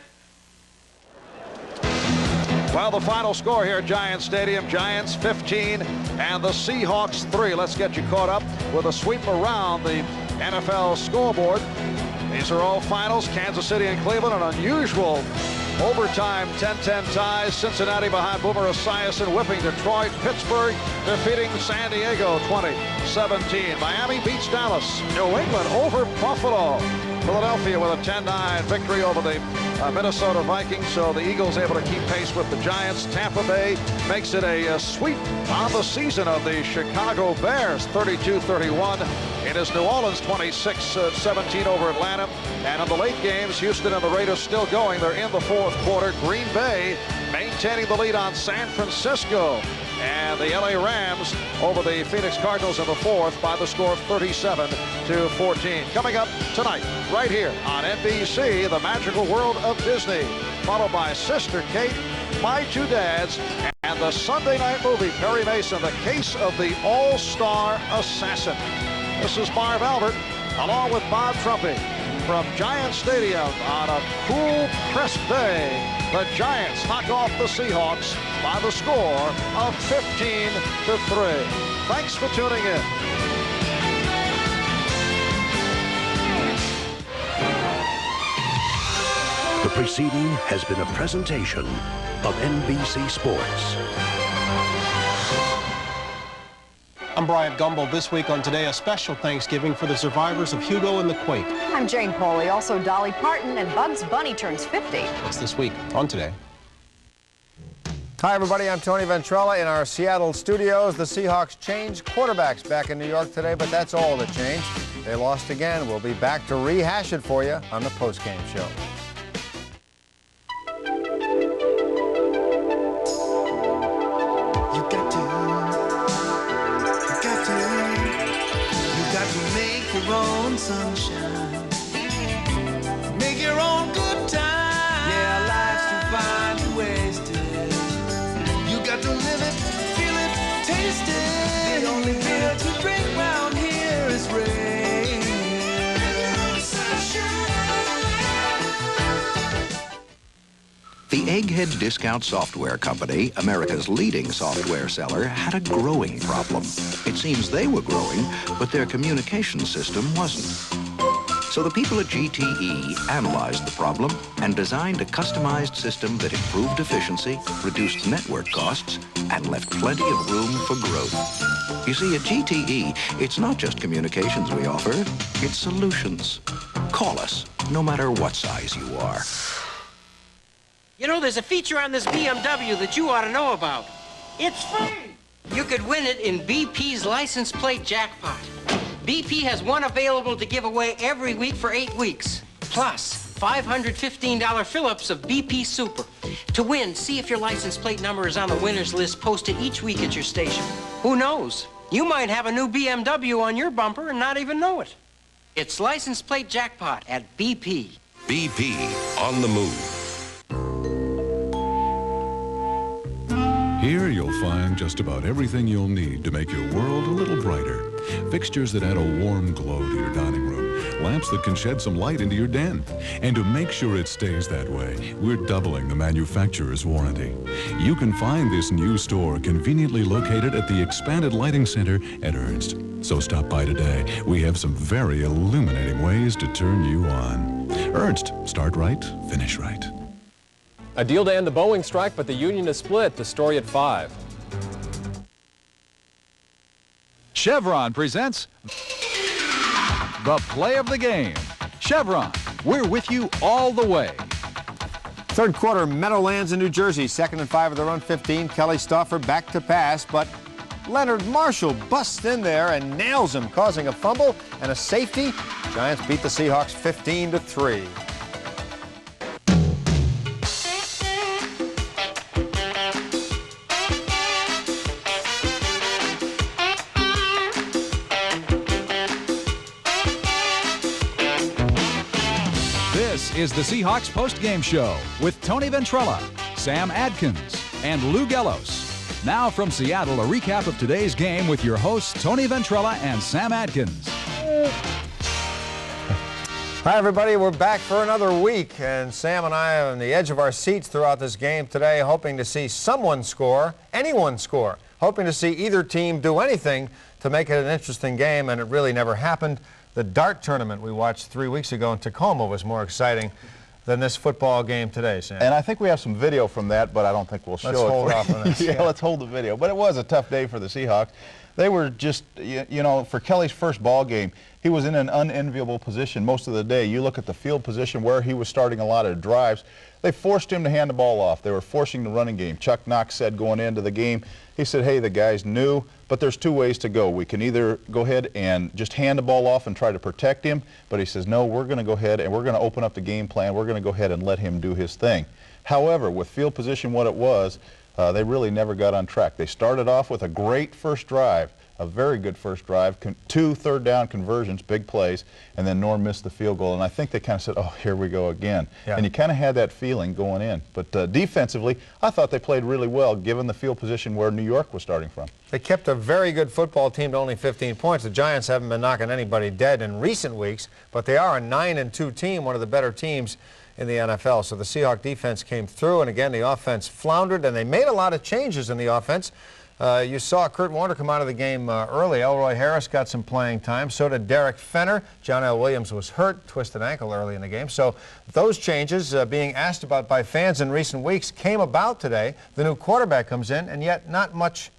Well, the final score here at Giants Stadium, Giants 15 and the Seahawks 3. Let's get you caught up with a sweep around the NFL scoreboard. These are all finals. Kansas City and Cleveland, an unusual overtime 10-10 ties. Cincinnati behind Boomer Esiason, whipping Detroit. Pittsburgh defeating San Diego 20-17. Miami beats Dallas. New England over Buffalo. Philadelphia with a 10-9 victory over the Minnesota Vikings, so the Eagles able to keep pace with the Giants. Tampa Bay makes it a sweep on the season of the Chicago Bears, 32-31. It is New Orleans 26-17 over Atlanta. And in the late games, Houston and the Raiders still going. They're in the fourth quarter. Green Bay maintaining the lead on San Francisco. And the LA Rams over the Phoenix Cardinals in the fourth by the score of 37-14. Coming up tonight, right here on NBC, The Magical World of Disney, followed by Sister Kate, My Two Dads, and the Sunday night movie, Perry Mason, The Case of the All-Star Assassin. This is Marv Albert, along with Bob Trumpy, from Giants Stadium on a cool, crisp day. The Giants knock off the Seahawks by the score of 15-3. Thanks for tuning in. The preceding has been a presentation of NBC Sports. I'm Bryant Gumbel. This week on Today, a special Thanksgiving for the survivors of Hugo and the Quake. I'm Jane Pauley. Also, Dolly Parton and Bugs Bunny turns 50. It's this week on Today. Hi, everybody. I'm Tony Ventrella in our Seattle studios. The Seahawks changed quarterbacks back in New York today, but that's all that changed. They lost again. We'll be back to rehash it for you on the postgame show. Your own sunshine, make your own good time. Yeah, life's too fine to waste it. You got to live it, feel it, taste it. The only beer to drink round here The Egghead Discount Software Company, America's leading software seller, had a growing problem. It seems they were growing, but their communication system wasn't. So the people at GTE analyzed the problem and designed a customized system that improved efficiency, reduced network costs, and left plenty of room for growth. You see, at GTE, it's not just communications we offer, it's solutions. Call us, no matter what size you are. You know, there's a feature on this BMW that you ought to know about. It's free! You could win it in BP's license plate jackpot. BP has one available to give away every week for 8 weeks. Plus, $515 fill-ups of BP Super. To win, see if your license plate number is on the winner's list posted each week at your station. Who knows? You might have a new BMW on your bumper and not even know it. It's license plate jackpot at BP. BP, on the move. Here you'll find just about everything you'll need to make your world a little brighter. Fixtures that add a warm glow to your dining room. Lamps that can shed some light into your den. And to make sure it stays that way, we're doubling the manufacturer's warranty. You can find this new store conveniently located at the expanded lighting center at Ernst. So stop by today. We have some very illuminating ways to turn you on. Ernst, start right, finish right. A deal to end the Boeing strike, but the union is split. The story at 5. Chevron presents the play of the game. Chevron, we're with you all the way. Third quarter, Meadowlands in New Jersey. 2nd and 5 of their own 15. Kelly Stauffer back to pass, but Leonard Marshall busts in there and nails him, causing a fumble and a safety. Giants beat the Seahawks 15-3. This is the Seahawks postgame show with Tony Ventrella, Sam Adkins, and Lou Gellos. Now from Seattle, a recap of today's game with your hosts Tony Ventrella and Sam Adkins. Hi, everybody. We're back for another week, and Sam and I are on the edge of our seats throughout this game today, hoping to see someone score, anyone score, hoping to see either team do anything to make it an interesting game, and it really never happened. The dart tournament we watched 3 weeks ago in Tacoma was more exciting than this football game today, Sam. And I think we have some video from that, but I don't think we'll show it. Let's hold off on this. Yeah, let's hold the video. But it was a tough day for the Seahawks. They were just, you know, for Kelly's first ball game, he was in an unenviable position most of the day. You look at the field position where he was starting a lot of drives. They forced him to hand the ball off. They were forcing the running game. Chuck Knox said going into the game, he said, hey, the guy's new, but there's two ways to go. We can either go ahead and just hand the ball off and try to protect him, but he says, no, we're going to go ahead and we're going to open up the game plan. We're going to go ahead and let him do his thing. However, with field position what it was, they really never got on track. They started off with a great first drive, a very good first drive, 2 third-down conversions, big plays, and then Norm missed the field goal. And I think they kind of said, oh, here we go again. Yeah. And you kind of had that feeling going in. But defensively, I thought they played really well, given the field position where New York was starting from. They kept a very good football team to only 15 points. The Giants haven't been knocking anybody dead in recent weeks, but they are a 9-2 team, one of the better teams in the NFL. So the Seahawks defense came through, and again, the offense floundered, and they made a lot of changes in the offense. You saw Kurt Warner come out of the game early. Elroy Harris got some playing time. So did Derek Fenner. John L. Williams was hurt, twisted ankle early in the game. So those changes being asked about by fans in recent weeks came about today. The new quarterback comes in, and yet not much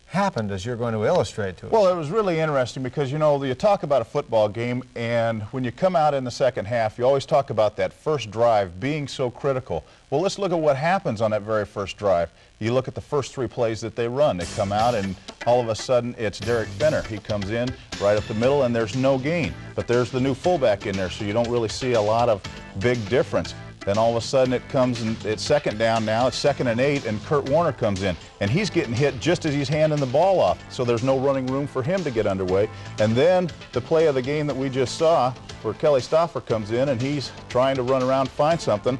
happened, as you're going to illustrate to us. Well, it was really interesting because, you know, you talk about a football game, and when you come out in the second half, you always talk about that first drive being so critical. Well, let's look at what happens on that very first drive. You look at the first 3 plays that they run. They come out, and all of a sudden, it's Derek Fenner. He comes in right up the middle, and there's no gain. But there's the new fullback in there, so you don't really see a lot of big difference. Then all of a sudden it comes and it's second down now, it's 2nd and 8, and Kurt Warner comes in. And he's getting hit just as he's handing the ball off. So there's no running room for him to get underway. And then the play of the game that we just saw, where Kelly Stauffer comes in and he's trying to run around, find something,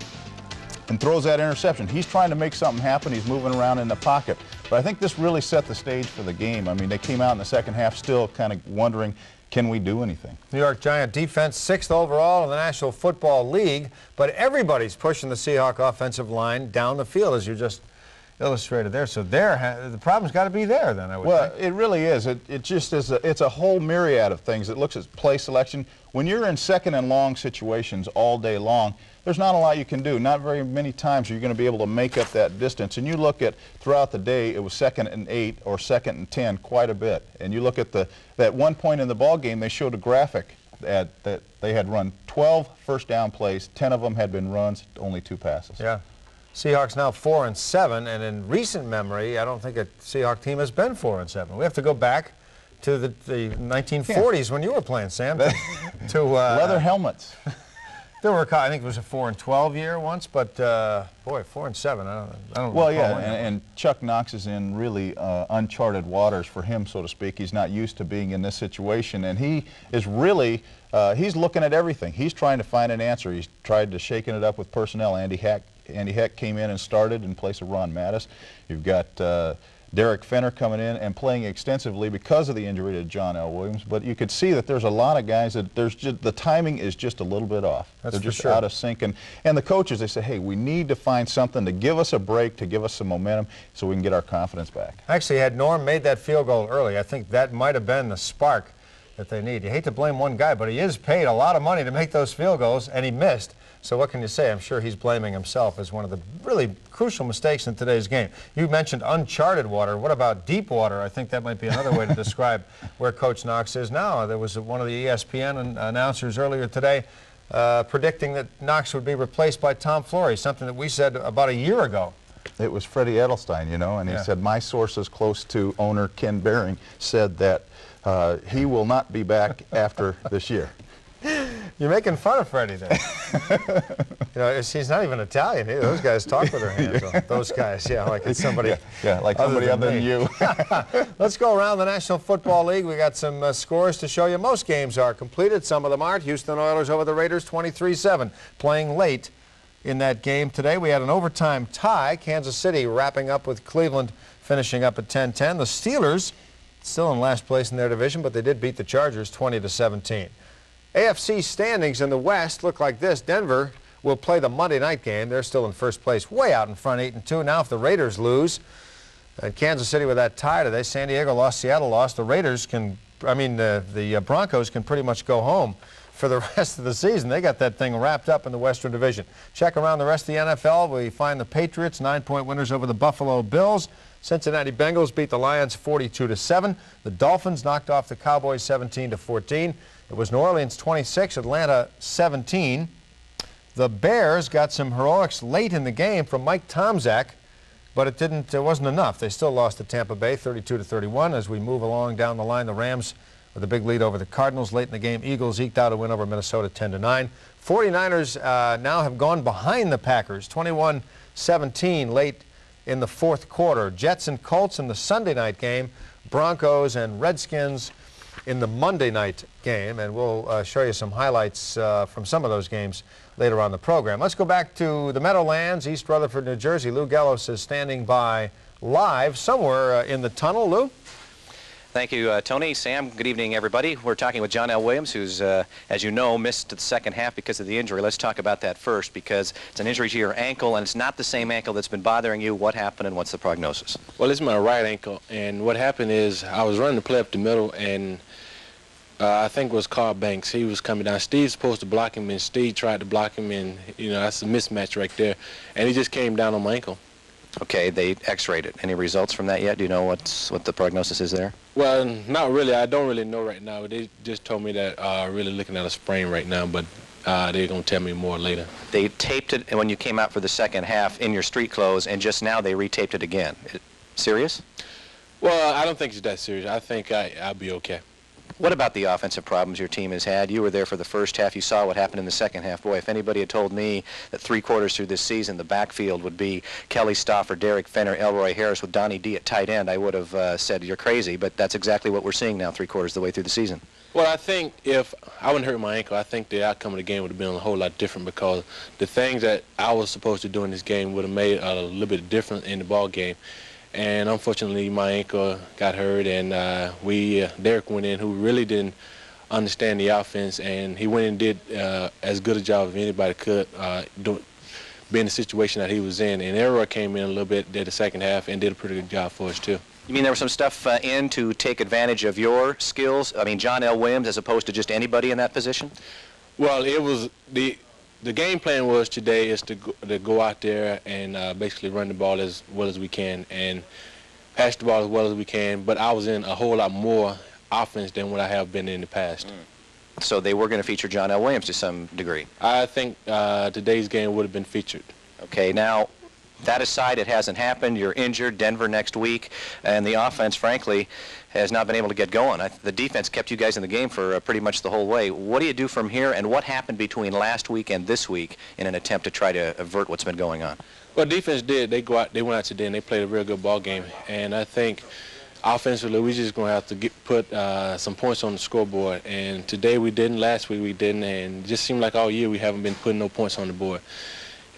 and throws that interception. He's trying to make something happen. He's moving around in the pocket. But I think this really set the stage for the game. I mean, they came out in the second half still kind of wondering, can we do anything? New York Giant defense 6th overall in the National Football League, but everybody's pushing the Seahawk offensive line down the field, as you just illustrated there. So the problem's got to be there then, I would think. Well, it really is. It just is. It's a whole myriad of things. It looks at play selection. When you're in second and long situations all day long, there's not a lot you can do. Not very many times are you going to be able to make up that distance. And you look at throughout the day, it was 2nd and 8 or 2nd and 10 quite a bit. And you look at that one point in the ball game, they showed a graphic that they had run 12 first down plays. 10 of them had been runs, only 2 passes. Yeah. Seahawks now 4-7, and in recent memory, I don't think a Seahawk team has been 4-7. We have to go back to the 1940s when you were playing, Sam. to leather helmets. There were, I think it was a 4-12 year once, but boy, 4-7. I don't. Well, yeah, and Chuck Knox is in really uncharted waters for him, so to speak. He's not used to being in this situation, and he is really he's looking at everything. He's trying to find an answer. He's tried to shaking it up with personnel. Andy Heck came in and started in place of Ron Mattis. You've got Derek Fenner coming in and playing extensively because of the injury to John L. Williams, but you could see that there's a lot of guys that the timing is just a little bit off. They're just out of sync. And the coaches, they say, hey, we need to find something to give us a break, to give us some momentum so we can get our confidence back. Actually, had Norm made that field goal early, I think that might have been the spark that they need. You hate to blame one guy, but he is paid a lot of money to make those field goals, and he missed. So what can you say? I'm sure he's blaming himself as one of the really crucial mistakes in today's game. You mentioned uncharted water. What about deep water? I think that might be another way to describe where Coach Knox is now. There was one of the ESPN announcers earlier today predicting that Knox would be replaced by Tom Flory, something that we said about a year ago. It was Freddie Edelstein, you know, and he said, my sources close to owner Ken Behring said that he will not be back after this year. You're making fun of Freddie there. You know, he's not even Italian either. Those guys talk with their hands. Those guys, yeah, like it's somebody. Yeah, like somebody other than you. Let's go around the National Football League. We got some scores to show you. Most games are completed. Some of them aren't. Houston Oilers over the Raiders, 23-7, playing late in that game today. We had an overtime tie. Kansas City wrapping up with Cleveland, finishing up at 10-10. The Steelers still in last place in their division, but they did beat the Chargers 20-17. AFC standings in the West look like this. Denver will play the Monday night game. They're still in first place, way out in front, 8-2. Now if the Raiders lose, and Kansas City with that tie today, San Diego lost, Seattle lost, the Raiders can, the Broncos can pretty much go home for the rest of the season. They got that thing wrapped up in the Western Division. Check around the rest of the NFL. We find the Patriots 9-point winners over the Buffalo Bills. Cincinnati Bengals beat the Lions 42-7. The Dolphins knocked off the Cowboys 17-14. It was New Orleans 26, Atlanta 17. The Bears got some heroics late in the game from Mike Tomczak, but it wasn't enough. They still lost to Tampa Bay 32-31. As we move along down the line, the Rams with a big lead over the Cardinals late in the game. Eagles eked out a win over Minnesota 10-9. 49ers now have gone behind the Packers 21-17 late in the fourth quarter. Jets and Colts in the Sunday night game. Broncos and Redskins in the Monday night game, and we'll show you some highlights from some of those games later on in the program. Let's go back to the Meadowlands, East Rutherford, New Jersey. Lou Gellos is standing by live somewhere in the tunnel. Lou? Thank you, Tony. Sam, good evening, everybody. We're talking with John L. Williams, who's, as you know, missed the second half because of the injury. Let's talk about that first, because it's an injury to your ankle, and it's not the same ankle that's been bothering you. What happened, and what's the prognosis? Well, it's my right ankle, and what happened is I was running the play up the middle, and I think it was Carl Banks. He was coming down. Steve's supposed to block him, and Steve tried to block him, and, you know, that's a mismatch right there. And he just came down on my ankle. Okay, they x-rayed it. Any results from that yet? Do you know what the prognosis is there? Well, not really. I don't really know right now. They just told me that really looking at a sprain right now, but they're going to tell me more later. They taped it when you came out for the second half in your street clothes, and just now they retaped it again. Serious? Well, I don't think it's that serious. I think I'll be okay. What about the offensive problems your team has had? You were there for the first half. You saw what happened in the second half. Boy, if anybody had told me that 3 quarters through this season the backfield would be Kelly Stoffer, Derek Fenner, Elroy Harris with Donnie D at tight end, I would have said you're crazy. But that's exactly what we're seeing now 3 quarters of the way through the season. Well, I think if I wouldn't hurt my ankle, I think the outcome of the game would have been a whole lot different, because the things that I was supposed to do in this game would have made a little bit different in the ball game. And unfortunately, my ankle got hurt, and Derek went in, who really didn't understand the offense, and he went and did as good a job as anybody could being the situation that he was in. And Elroy came in a little bit, did the second half, and did a pretty good job for us too. You mean there was some stuff in to take advantage of your skills? I mean, John L. Williams as opposed to just anybody in that position? Well, it was the game plan was today is to go out there and basically run the ball as well as we can and pass the ball as well as we can. But I was in a whole lot more offense than what I have been in the past. So they were going to feature John L. Williams to some degree? I think today's game would have been featured. Okay, now that aside, it hasn't happened. You're injured, Denver next week, and the offense, frankly, has not been able to get going. The defense kept you guys in the game for pretty much the whole way. What do you do from here, and what happened between last week and this week in an attempt to try to avert what's been going on? Well, defense did. They went out today and they played a real good ball game, and I think offensively, we're just going to have to put some points on the scoreboard. And today we didn't. Last week we didn't. And it just seemed like all year we haven't been putting no points on the board.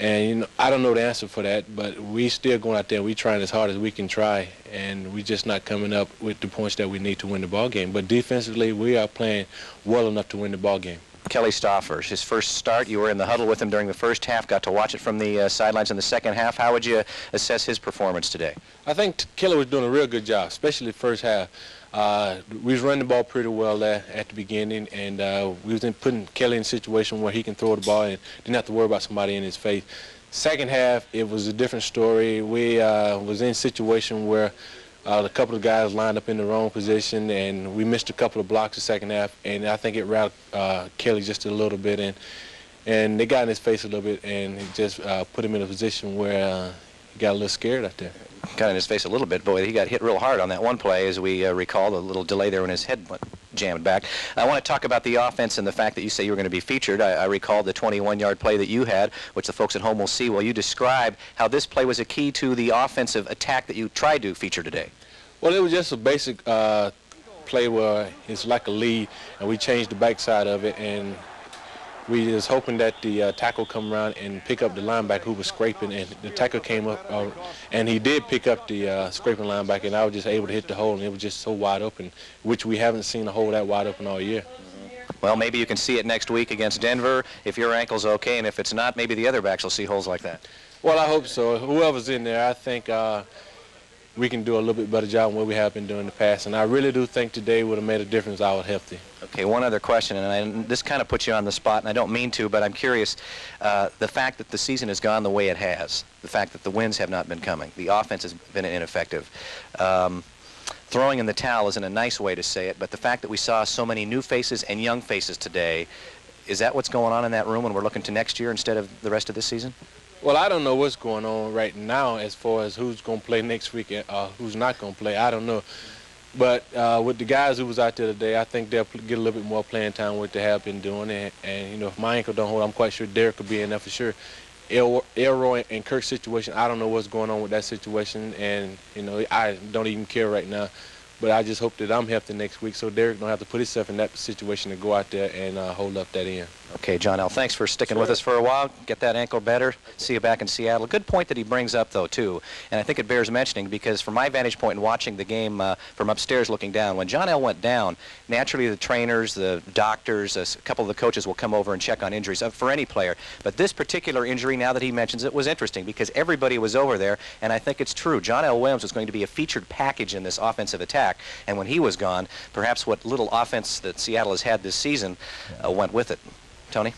And, you know, I don't know the answer for that, but we still going out there and we trying as hard as we can try. And we just not coming up with the points that we need to win the ball game. But defensively, we are playing well enough to win the ball game. Kelly Stauffer, his first start, you were in the huddle with him during the first half, got to watch it from the sidelines in the second half. How would you assess his performance today? I think Kelly was doing a real good job, especially the first half. We was running the ball pretty well there at the beginning, and we was putting Kelly in a situation where he can throw the ball and didn't have to worry about somebody in his face. Second half, it was a different story. We was in a situation where a couple of guys lined up in the wrong position, and we missed a couple of blocks the second half, and I think it rattled Kelly just a little bit, and they got in his face a little bit, and it just put him in a position where he got a little scared out there. Got in his face a little bit. Boy, he got hit real hard on that one play, as we recall, a little delay there when his head went jammed back. I want to talk about the offense and the fact that you say you were going to be featured. I recall the 21-yard play that you had, which the folks at home will see. Well, you describe how this play was a key to the offensive attack that you tried to feature today. Well, it was just a basic play where it's like a lead, and we changed the backside of it, and we was hoping that the tackle come around and pick up the linebacker who was scraping, and the tackle came up, and he did pick up the scraping linebacker, and I was just able to hit the hole, and it was just so wide open, which we haven't seen a hole that wide open all year. Well, maybe you can see it next week against Denver if your ankle's okay, and if it's not, maybe the other backs will see holes like that. Well, I hope so. Whoever's in there, I think we can do a little bit better job than what we have been doing in the past, and I really do think today would have made a difference if I was healthy. Okay, one other question, and this kind of puts you on the spot, and I don't mean to, but I'm curious. The fact that the season has gone the way it has, the fact that the wins have not been coming, the offense has been ineffective. Throwing in the towel isn't a nice way to say it, but the fact that we saw so many new faces and young faces today, is that what's going on in that room when we're looking to next year instead of the rest of this season? Well, I don't know what's going on right now as far as who's going to play next week and who's not going to play. I don't know. But with the guys who was out there today, I think they'll get a little bit more playing time with what they have been doing. And you know, if my ankle don't hold, I'm quite sure Derek could be in there for sure. Elroy and Kirk's situation, I don't know what's going on with that situation. And, you know, I don't even care right now. But I just hope that I'm healthy next week so Derek don't have to put himself in that situation to go out there and hold up that end. Okay, John L., thanks for sticking with us for a while. Get that ankle better. See you back in Seattle. Good point that he brings up, though, too. And I think it bears mentioning because from my vantage point in watching the game from upstairs looking down, when John L. went down, naturally the trainers, the doctors, a couple of the coaches will come over and check on injuries for any player. But this particular injury, now that he mentions it, was interesting because everybody was over there, and I think it's true. John L. Williams was going to be a featured package in this offensive attack, and when he was gone, perhaps what little offense that Seattle has had this season went with it. Tony?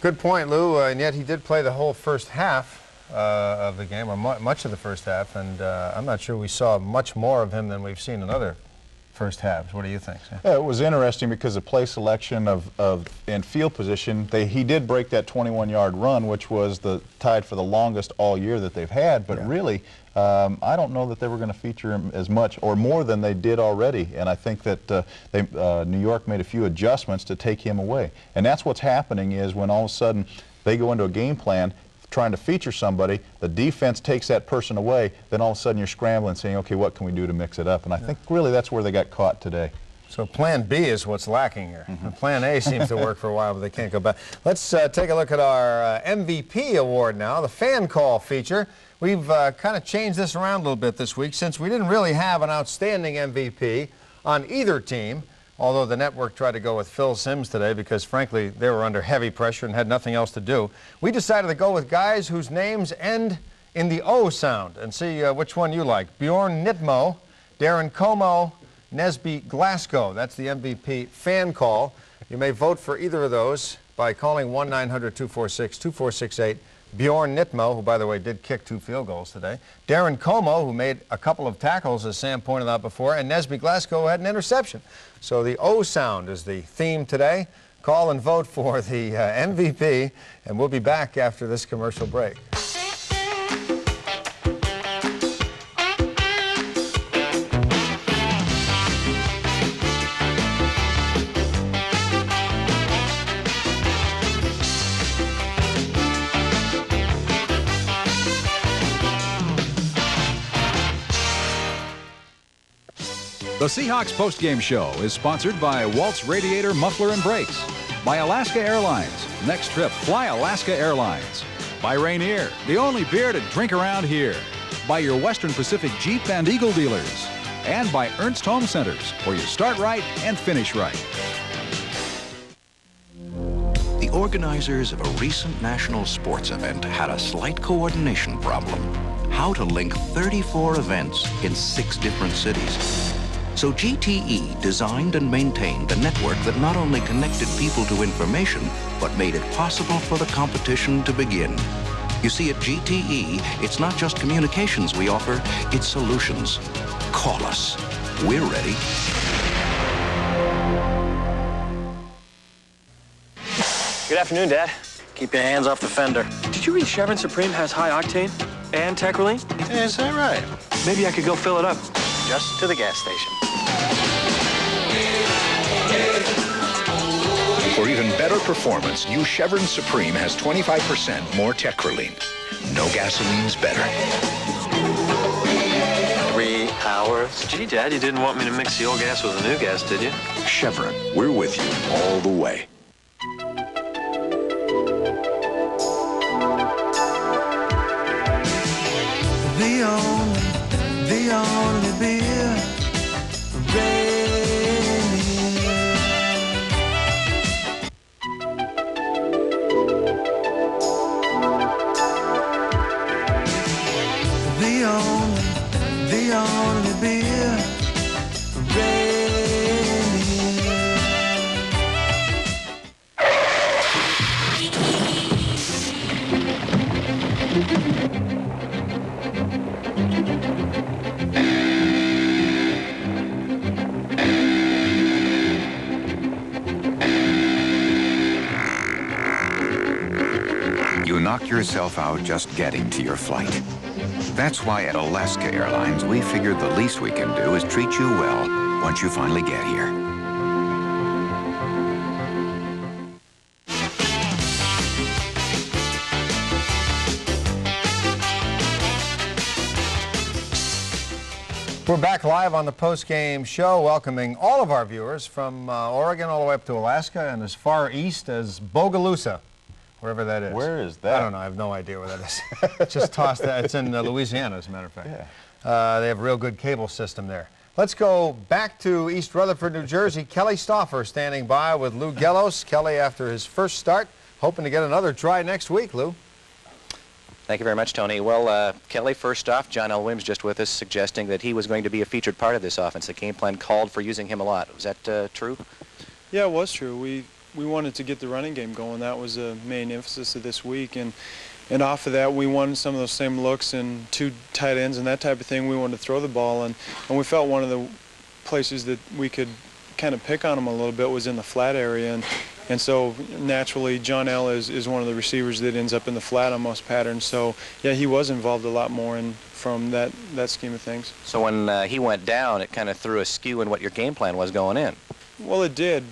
Good point, Lou, and yet he did play the whole first half of the game, or much of the first half, and I'm not sure we saw much more of him than we've seen in other first halves. What do you think, Sam? Yeah, it was interesting because the play selection and field position, he did break that 21-yard run, which was tied for the longest all year that they've had, but really, I don't know that they were going to feature him as much or more than they did already, and I think that New York made a few adjustments to take him away. And that's what's happening is when all of a sudden they go into a game plan trying to feature somebody, the defense takes that person away, then all of a sudden you're scrambling saying, okay, what can we do to mix it up? And I think really that's where they got caught today. So plan B is what's lacking here. Plan A seems to work for a while, but they can't go back. Let's take a look at our MVP award now, the fan call feature. We've kind of changed this around a little bit this week since we didn't really have an outstanding MVP on either team. although the network tried to go with Phil Simms today because, frankly, they were under heavy pressure and had nothing else to do. We decided to go with guys whose names end in the O sound and see which one you like. Bjorn Nitmo, Darren Como, Nesby Glasgow. That's the MVP fan call. You may vote for either of those by calling 1-900-246-2468. Bjorn Nitmo, who, by the way, did kick 2 field goals today. Darren Como, who made a couple of tackles, as Sam pointed out before. And Nesby Glasgow had an interception. So the O sound is the theme today. Call and vote for the MVP, and we'll be back after this commercial break. The Seahawks postgame show is sponsored by Waltz Radiator Muffler and Brakes, by Alaska Airlines. Next trip, fly Alaska Airlines. By Rainier, the only beer to drink around here. By your Western Pacific Jeep and Eagle dealers. And by Ernst Home Centers, where you start right and finish right. The organizers of a recent national sports event had a slight coordination problem. How to link 34 events in 6 different cities. So GTE designed and maintained a network that not only connected people to information, but made it possible for the competition to begin. You see, at GTE, it's not just communications we offer, it's solutions. Call us. We're ready. Good afternoon, Dad. Keep your hands off the fender. Did you read Chevron Supreme has high octane and Tetraline? Is that right? Maybe I could go fill it up. Just to the gas station. For even better performance, new Chevron Supreme has 25% more Tetraline. No gasoline's better. 3 hours? Gee, Dad, you didn't want me to mix the old gas with the new gas, did you? Chevron, we're with you all the way. The only beer the only beer You knock yourself out just getting to your flight. That's why at Alaska Airlines, we figured the least we can do is treat you well once you finally get here. We're back live on the post-game show, welcoming all of our viewers from Oregon all the way up to Alaska and as far east as Bogalusa, wherever that is. Where is that? I don't know. I have no idea where that is. Just toss that. It's in Louisiana, as a matter of fact. Yeah. They have a real good cable system there. Let's go back to East Rutherford, New Jersey. Kelly Stauffer standing by with Lou Gellos. Kelly, after his first start, hoping to get another try next week, Lou. Thank you very much, Tony. Well, Kelly, first off, John L. Williams just with us, suggesting that he was going to be a featured part of this offense. The game plan called for using him a lot. Was that true? Yeah, it was true. We wanted to get the running game going. That was the main emphasis of this week. And off of that, we wanted some of those same looks and 2 tight ends and that type of thing. We wanted to throw the ball. And we felt one of the places that we could kind of pick on them a little bit was in the flat area. And so naturally, John L. is one of the receivers that ends up in the flat on most patterns. So, yeah, he was involved a lot more from that scheme of things. So when he went down, it kind of threw a skew in what your game plan was going in. Well, it did.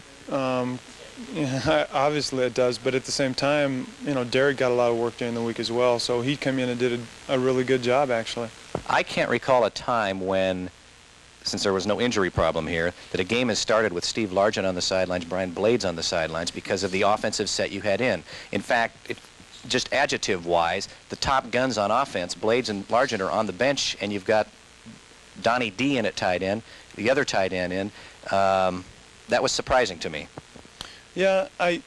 Yeah, obviously it does, but at the same time, you know, Derek got a lot of work during the week as well, so he came in and did a really good job, actually. I can't recall a time when, since there was no injury problem here, that a game has started with Steve Largent on the sidelines, Brian Blades on the sidelines, because of the offensive set you had in. In fact, just adjective-wise, the top guns on offense, Blades and Largent, are on the bench, and you've got Donnie D in at tight end, the other tight end in. that was surprising to me. Yeah, I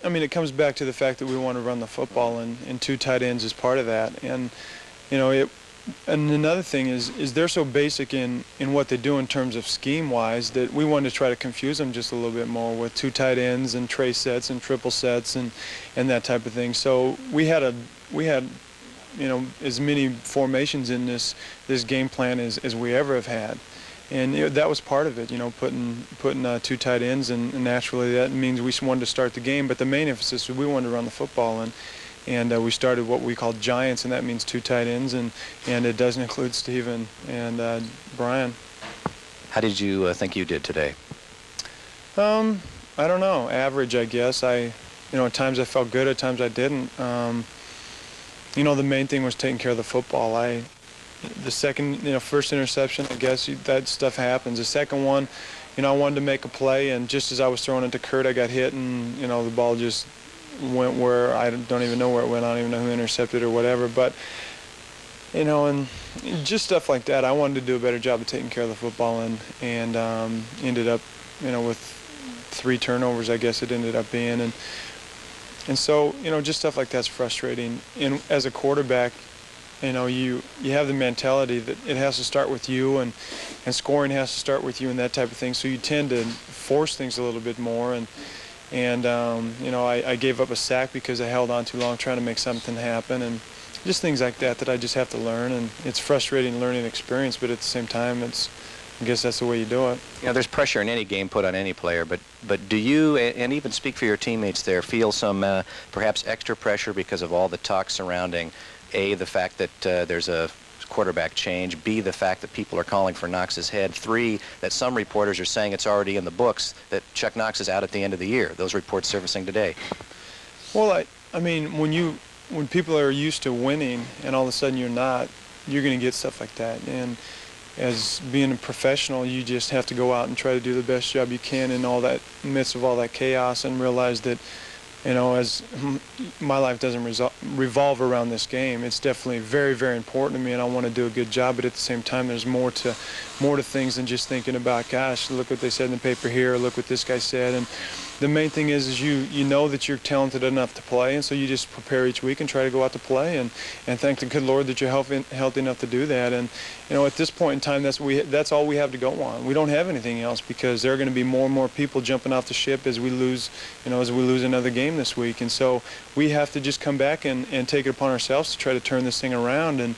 mean, it comes back to the fact that we want to run the football, and 2 tight ends is part of that. And, you know, and another thing is they're so basic in what they do in terms of scheme-wise that we wanted to try to confuse them just a little bit more with 2 tight ends and tray sets and triple sets and that type of thing. So we had you know, as many formations in this game plan as we ever have had. And that was part of it, you know, putting 2 tight ends, and naturally that means we wanted to start the game. But the main emphasis was we wanted to run the football, and we started what we call giants, and that means 2 tight ends, and it does include Steven and Brian. How did you think you did today? I don't know, average, I guess. You know, at times I felt good, at times I didn't. You know, the main thing was taking care of the football. The second, you know, first interception, I guess that stuff happens. The second one, you know, I wanted to make a play, and just as I was throwing it to Kurt, I got hit, and, you know, the ball just went where I don't even know where it went. I don't even know who intercepted or whatever. But, you know, and just stuff like that. I wanted to do a better job of taking care of the football, and ended up, you know, with 3 turnovers, I guess it ended up being. And so, you know, just stuff like that's frustrating. And as a quarterback, you know, you have the mentality that it has to start with you, and scoring has to start with you, and that type of thing. So you tend to force things a little bit more. And you know, I gave up a sack because I held on too long trying to make something happen, and just things like that I just have to learn. And it's frustrating learning experience, but at the same time, I guess that's the way you do it. You know, there's pressure in any game put on any player, but do you, and even speak for your teammates there, feel some perhaps extra pressure because of all the talk surrounding A, the fact that there's a quarterback change, B, the fact that people are calling for Knox's head, 3, that some reporters are saying it's already in the books that Chuck Knox is out at the end of the year? Those reports surfacing today. Well, I mean, when people are used to winning and all of a sudden you're not, you're going to get stuff like that. And as being a professional, you just have to go out and try to do the best job you can in all that, in the midst of all that chaos, and realize that, you know, as my life doesn't revolve around this game, it's definitely very, very important to me, and I want to do a good job. But at the same time, there's more to things than just thinking about, gosh, look what they said in the paper here, or look what this guy said. And the main thing is you know that you're talented enough to play, and so you just prepare each week and try to go out to play, and thank the good Lord that you're healthy enough to do that. And, you know, at this point in time, that's all we have to go on. We don't have anything else, because there are going to be more and more people jumping off the ship as we lose another game this week. And so we have to just come back and take it upon ourselves to try to turn this thing around. And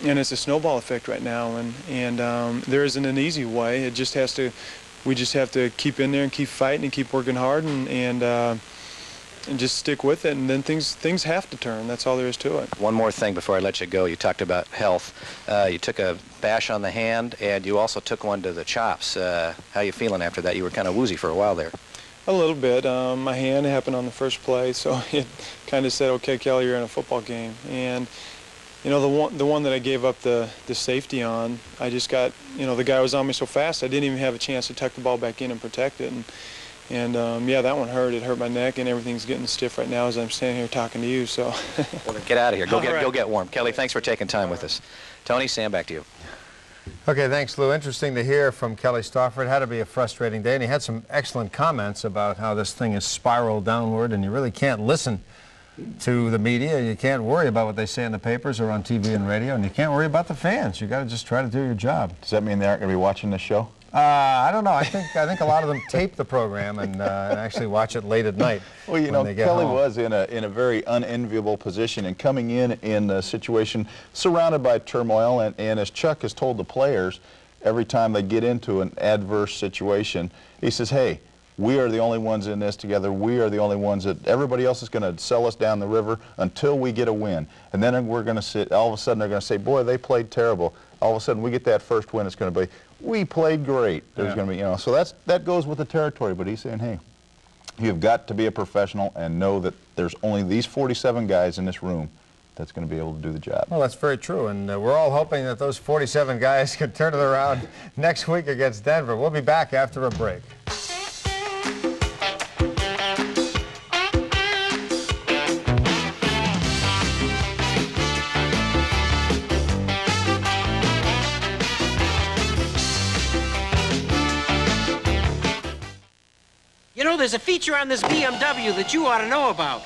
it's a snowball effect right now, and there isn't an easy way. We just have to keep in there and keep fighting and keep working hard, and just stick with it, and then things have to turn. That's all there is to it. One more thing before I let you go. You talked about health. You took a bash on the hand, and you also took one to the chops. How you feeling after that? You were kind of woozy for a while there. A little bit. My hand happened on the first play, so it kind of said, okay, Kelly, you're in a football game. And, you know, the one that I gave up the safety on, I just got, you know, the guy was on me so fast I didn't even have a chance to tuck the ball back in and protect it. And yeah, that one hurt. It hurt my neck, and everything's getting stiff right now as I'm standing here talking to you. So well, then get out of here. Go get warm. Kelly, thanks for taking time with us. Tony, Sam, back to you. Okay, thanks, Lou. Interesting to hear from Kelly Stofford. It had to be a frustrating day, and he had some excellent comments about how this thing has spiraled downward, and you really can't listen to the media. You can't worry about what they say in the papers or on TV and radio, and you can't worry about the fans. You got to just try to do your job. Does that mean they aren't going to be watching this show? I don't know. I think a lot of them tape the program and actually watch it late at night. Well, you know, Kelly was in a very unenviable position, and coming in a situation surrounded by turmoil, and as Chuck has told the players, every time they get into an adverse situation, he says, hey, we are the only ones in this together. We are the only ones that everybody else is going to sell us down the river until we get a win. And then we're going to sit, all of a sudden they're going to say, boy, they played terrible. All of a sudden we get that first win, it's going to be, we played great. There's going to be, you know, so that goes with the territory. But he's saying, hey, you've got to be a professional and know that there's only these 47 guys in this room that's going to be able to do the job. Well, that's very true, and we're all hoping that those 47 guys can turn it around next week against Denver. We'll be back after a break. there's a feature on this BMW that you ought to know about.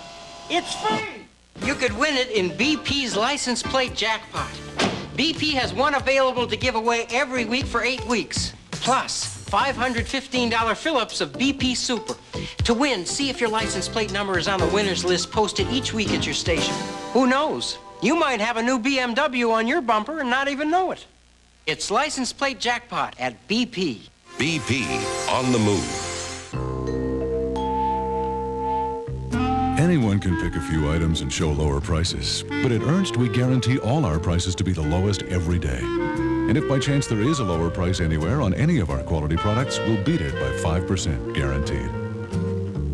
It's free. You could win it in BP's license plate jackpot. BP has one available to give away every week for 8 weeks. Plus, $515 fill-ups of BP Super. To win, see if your license plate number is on the winner's list posted each week at your station. Who knows? You might have a new BMW on your bumper and not even know it. It's license plate jackpot at BP. BP, on the move. Anyone can pick a few items and show lower prices, but at Ernst we guarantee all our prices to be the lowest every day. And if by chance there is a lower price anywhere on any of our quality products, we'll beat it by 5% guaranteed.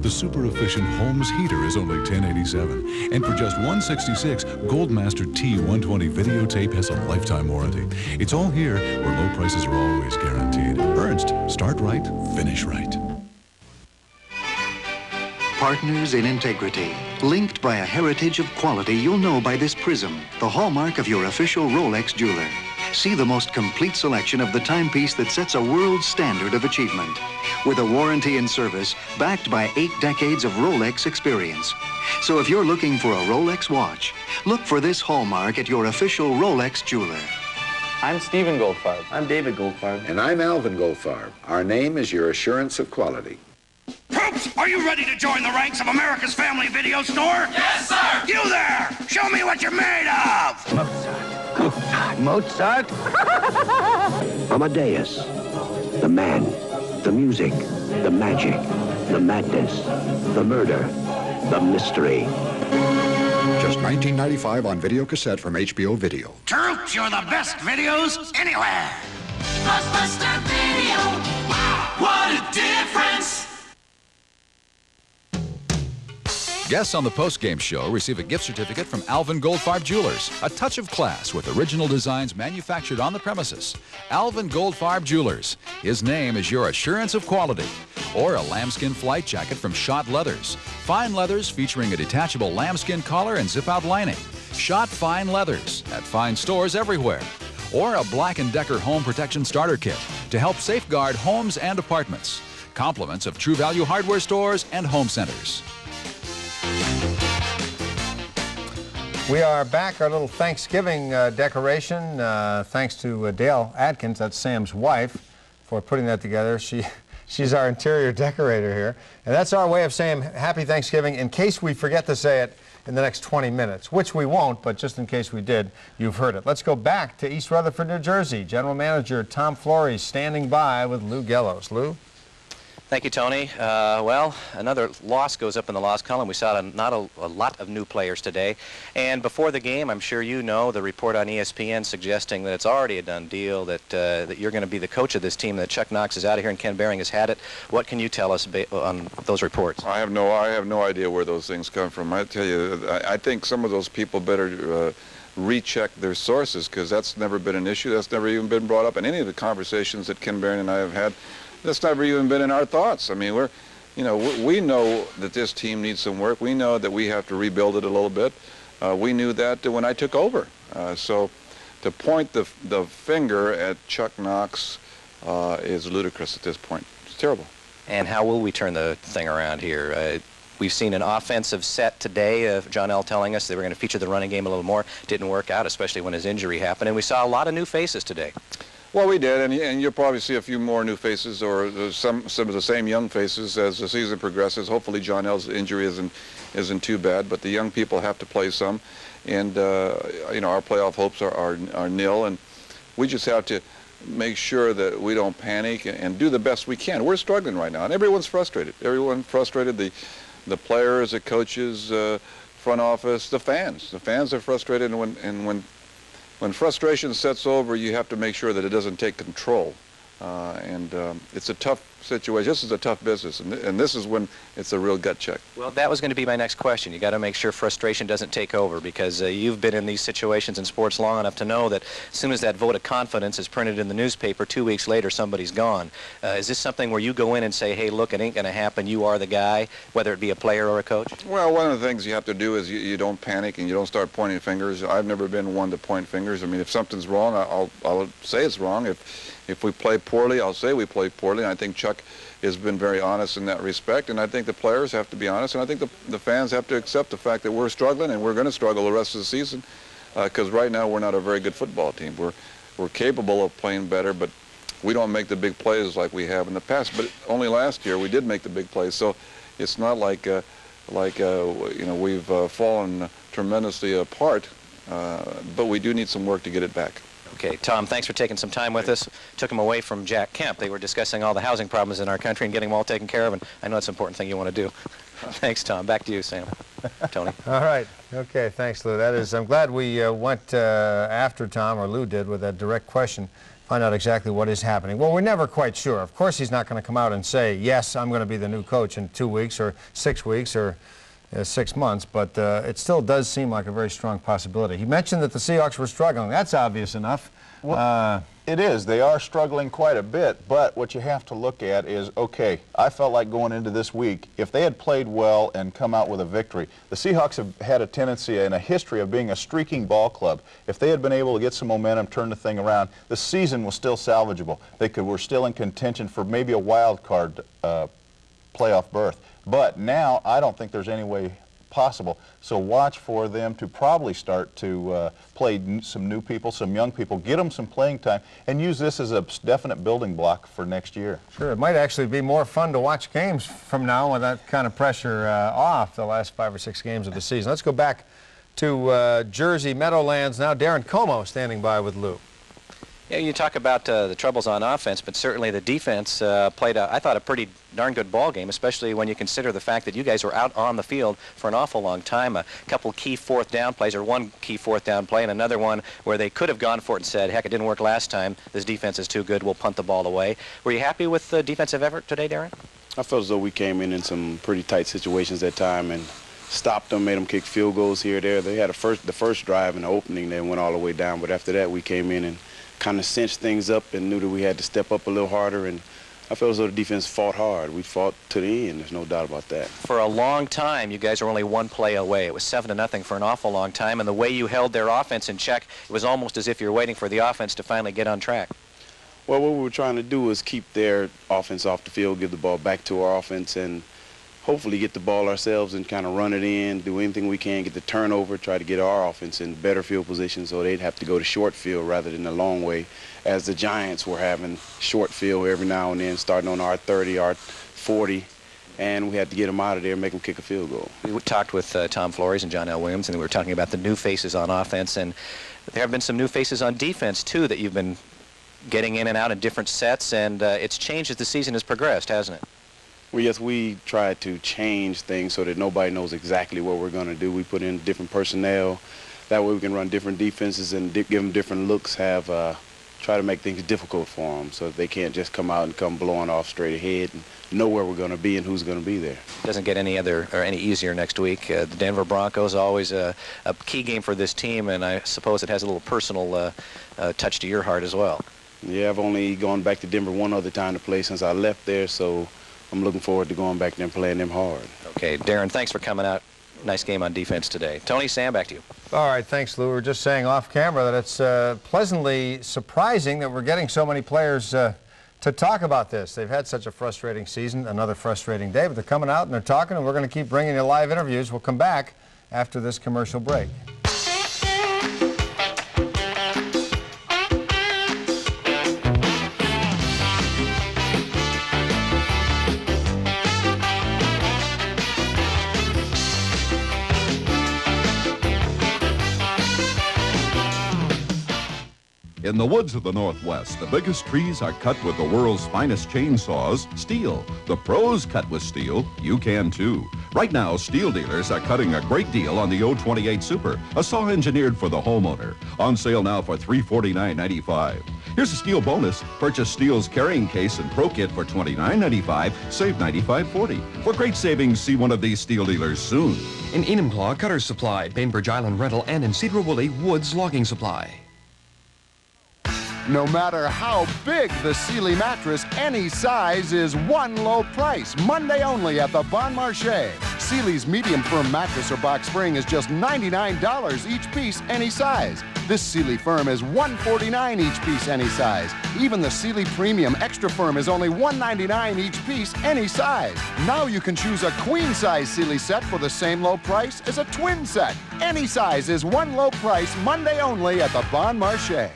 The super efficient Holmes heater is only $10.87, and for just $166, Goldmaster T120 videotape has a lifetime warranty. It's all here where low prices are always guaranteed. Ernst, start right, finish right. Partners in integrity, linked by a heritage of quality you'll know by this prism, the hallmark of your official Rolex jeweler. See the most complete selection of the timepiece that sets a world standard of achievement. With a warranty and service backed by 8 decades of Rolex experience. So if you're looking for a Rolex watch, look for this hallmark at your official Rolex jeweler. I'm Stephen Goldfarb. I'm David Goldfarb. And I'm Alvin Goldfarb. Our name is your assurance of quality. Troops, are you ready to join the ranks of America's family video store? Yes, sir! You there! Show me what you're made of! Mozart? Amadeus. The man. The music. The magic. The madness. The murder. The mystery. Just $19.95 on video cassette from HBO Video. Troops, you're the best videos anywhere! Blockbuster Video. Wow, what a difference! Guests on the post-game show receive a gift certificate from Alvin Goldfarb Jewelers, a touch of class with original designs manufactured on the premises. Alvin Goldfarb Jewelers. His name is your assurance of quality. Or a lambskin flight jacket from Schott Leathers. Fine leathers featuring a detachable lambskin collar and zip-out lining. Schott Fine Leathers at fine stores everywhere. Or a Black & Decker home protection starter kit to help safeguard homes and apartments. Compliments of True Value hardware stores and home centers. We are back, our little Thanksgiving decoration. Thanks to Dale Adkins, that's Sam's wife, for putting that together. She's our interior decorator here. And that's our way of saying Happy Thanksgiving in case we forget to say it in the next 20 minutes, which we won't, but just in case we did, you've heard it. Let's go back to East Rutherford, New Jersey. General Manager Tom Flory standing by with Lou Gellos. Lou? Thank you, Tony. Well, another loss goes up in the loss column. We saw not a lot of new players today. And before the game, I'm sure you know the report on ESPN suggesting that it's already a done deal, that you're going to be the coach of this team, that Chuck Knox is out of here and Ken Behring has had it. What can you tell us on those reports? I have no idea where those things come from. I tell you, I think some of those people better recheck their sources, because that's never been an issue. That's never even been brought up in any of the conversations that Ken Behring and I have had. That's never even been in our thoughts. I mean, we know that this team needs some work. We know that we have to rebuild it a little bit. We knew that when I took over. So to point the finger at Chuck Knox is ludicrous at this point. It's terrible. And how will we turn the thing around here? We've seen an offensive set today of John L. telling us they were going to feature the running game a little more. Didn't work out, especially when his injury happened. And we saw a lot of new faces today. Well, we did, and you'll probably see a few more new faces, or some of the same young faces as the season progresses. Hopefully John L's injury isn't too bad, but the young people have to play some, and our playoff hopes are nil, and we just have to make sure that we don't panic and do the best we can. We're struggling right now, and everyone's frustrated. Everyone's frustrated. The players, the coaches, front office, the fans. The fans are frustrated, and when frustration sets over, you have to make sure that it doesn't take control. It's a tough situation. This is a tough business, and this is when it's a real gut check. Well, that was going to be my next question. You got to make sure frustration doesn't take over, because you've been in these situations in sports long enough to know that as soon as that vote of confidence is printed in the newspaper, 2 weeks later somebody's gone. Is this something where you go in and say, hey, look, it ain't going to happen, you are the guy, whether it be a player or a coach? Well, one of the things you have to do is you don't panic and you don't start pointing fingers. I've never been one to point fingers. I mean, if something's wrong, I'll say it's wrong. If we play poorly, I'll say we play poorly. And I think Chuck Chuck has been very honest in that respect, and I think the players have to be honest, and I think the fans have to accept the fact that we're struggling, and we're going to struggle the rest of the season, because right now we're not a very good football team. We're capable of playing better, but we don't make the big plays like we have in the past. But only last year we did make the big plays, so it's not like you know, we've fallen tremendously apart, but we do need some work to get it back. Okay, Tom, thanks for taking some time with us. Took him away from Jack Kemp. They were discussing all the housing problems in our country and getting them all taken care of, and I know it's an important thing you want to do. Thanks, Tom. Back to you, Sam. Tony. All right. Okay, thanks, Lou. That is, I'm glad we went after Tom, or Lou did, with that direct question, find out exactly what is happening. Well, we're never quite sure. Of course, he's not going to come out and say, yes, I'm going to be the new coach in 2 weeks or 6 weeks or 6 months, but it still does seem like a very strong possibility. He mentioned that the Seahawks were struggling. That's obvious enough. Well, it is. They are struggling quite a bit, but what you have to look at is, okay, I felt like going into this week, if they had played well and come out with a victory, the Seahawks have had a tendency and a history of being a streaking ball club. If they had been able to get some momentum, turn the thing around, the season was still salvageable. We're still in contention for maybe a wild card playoff berth. But now I don't think there's any way possible. So watch for them to probably start to play some new people, some young people, get them some playing time, and use this as a definite building block for next year. Sure, it might actually be more fun to watch games from now with that kind of pressure off the last 5 or 6 games of the season. Let's go back to Jersey Meadowlands now. Darren Como standing by with Lou. Yeah, you talk about the troubles on offense, but certainly the defense played, I thought, a pretty darn good ball game, especially when you consider the fact that you guys were out on the field for an awful long time. A couple key fourth down plays, or one key fourth down play, and another one where they could have gone for it and said, heck, it didn't work last time. This defense is too good. We'll punt the ball away. Were you happy with the defensive effort today, Darren? I felt as though we came in some pretty tight situations that time and stopped them, made them kick field goals here or there. They had the first drive in the opening, they went all the way down, but after that we came in and kind of cinched things up and knew that we had to step up a little harder, and I felt as though the defense fought hard. We fought to the end, there's no doubt about that. For a long time, you guys were only one play away. It was 7-0 for an awful long time, and the way you held their offense in check, it was almost as if you're waiting for the offense to finally get on track. Well, what we were trying to do was keep their offense off the field, give the ball back to our offense, and hopefully get the ball ourselves and kind of run it in, do anything we can, get the turnover, try to get our offense in better field position so they'd have to go to short field rather than the long way, as the Giants were having short field every now and then, starting on our 30, our 40, and we had to get them out of there and make them kick a field goal. We talked with Tom Flores and John L. Williams, and we were talking about the new faces on offense, and there have been some new faces on defense, too, that you've been getting in and out in different sets, and it's changed as the season has progressed, hasn't it? Well, yes, we try to change things so that nobody knows exactly what we're going to do. We put in different personnel. That way we can run different defenses and give them different looks, try to make things difficult for them so that they can't just come out and come blowing off straight ahead and know where we're going to be and who's going to be there. It doesn't get any easier next week. The Denver Broncos, always a key game for this team, and I suppose it has a little personal touch to your heart as well. Yeah, I've only gone back to Denver one other time to play since I left there, so I'm looking forward to going back there and playing them hard. Okay, Darren, thanks for coming out. Nice game on defense today. Tony, Sam, back to you. All right, thanks, Lou. We were just saying off camera that it's pleasantly surprising that we're getting so many players to talk about this. They've had such a frustrating season, another frustrating day, but they're coming out and they're talking, and we're going to keep bringing you live interviews. We'll come back after this commercial break. In the woods of the Northwest, the biggest trees are cut with the world's finest chainsaws, Steel. The pros cut with Steel. You can too. Right now, Steel dealers are cutting a great deal on the 028 Super, a saw engineered for the homeowner. On sale now for $349.95. Here's a Steel bonus. Purchase Steel's carrying case and Pro Kit for $29.95. Save $95.40. For great savings, see one of these Steel dealers soon. In Enumclaw, Cutters Supply, Bainbridge Island Rental, and in Cedar Woolley, Woods Logging Supply. No matter how big the Sealy mattress, any size is one low price. Monday only at the Bon Marché. Sealy's medium firm mattress or box spring is just $99 each piece, any size. This Sealy Firm is $149 each piece, any size. Even the Sealy Premium Extra Firm is only $199 each piece, any size. Now you can choose a queen-size Sealy set for the same low price as a twin set. Any size is one low price, Monday only at the Bon Marché.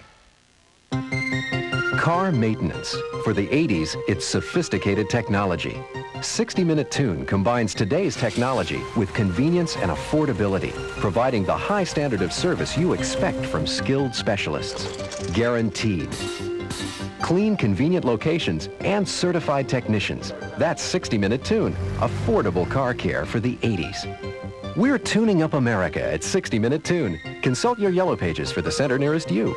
Car maintenance. For the 80s, it's sophisticated technology. 60-Minute Tune combines today's technology with convenience and affordability, providing the high standard of service you expect from skilled specialists. Guaranteed. Clean, convenient locations and certified technicians. That's 60-Minute Tune, affordable car care for the 80s. We're tuning up America at 60-Minute Tune. Consult your Yellow Pages for the center nearest you.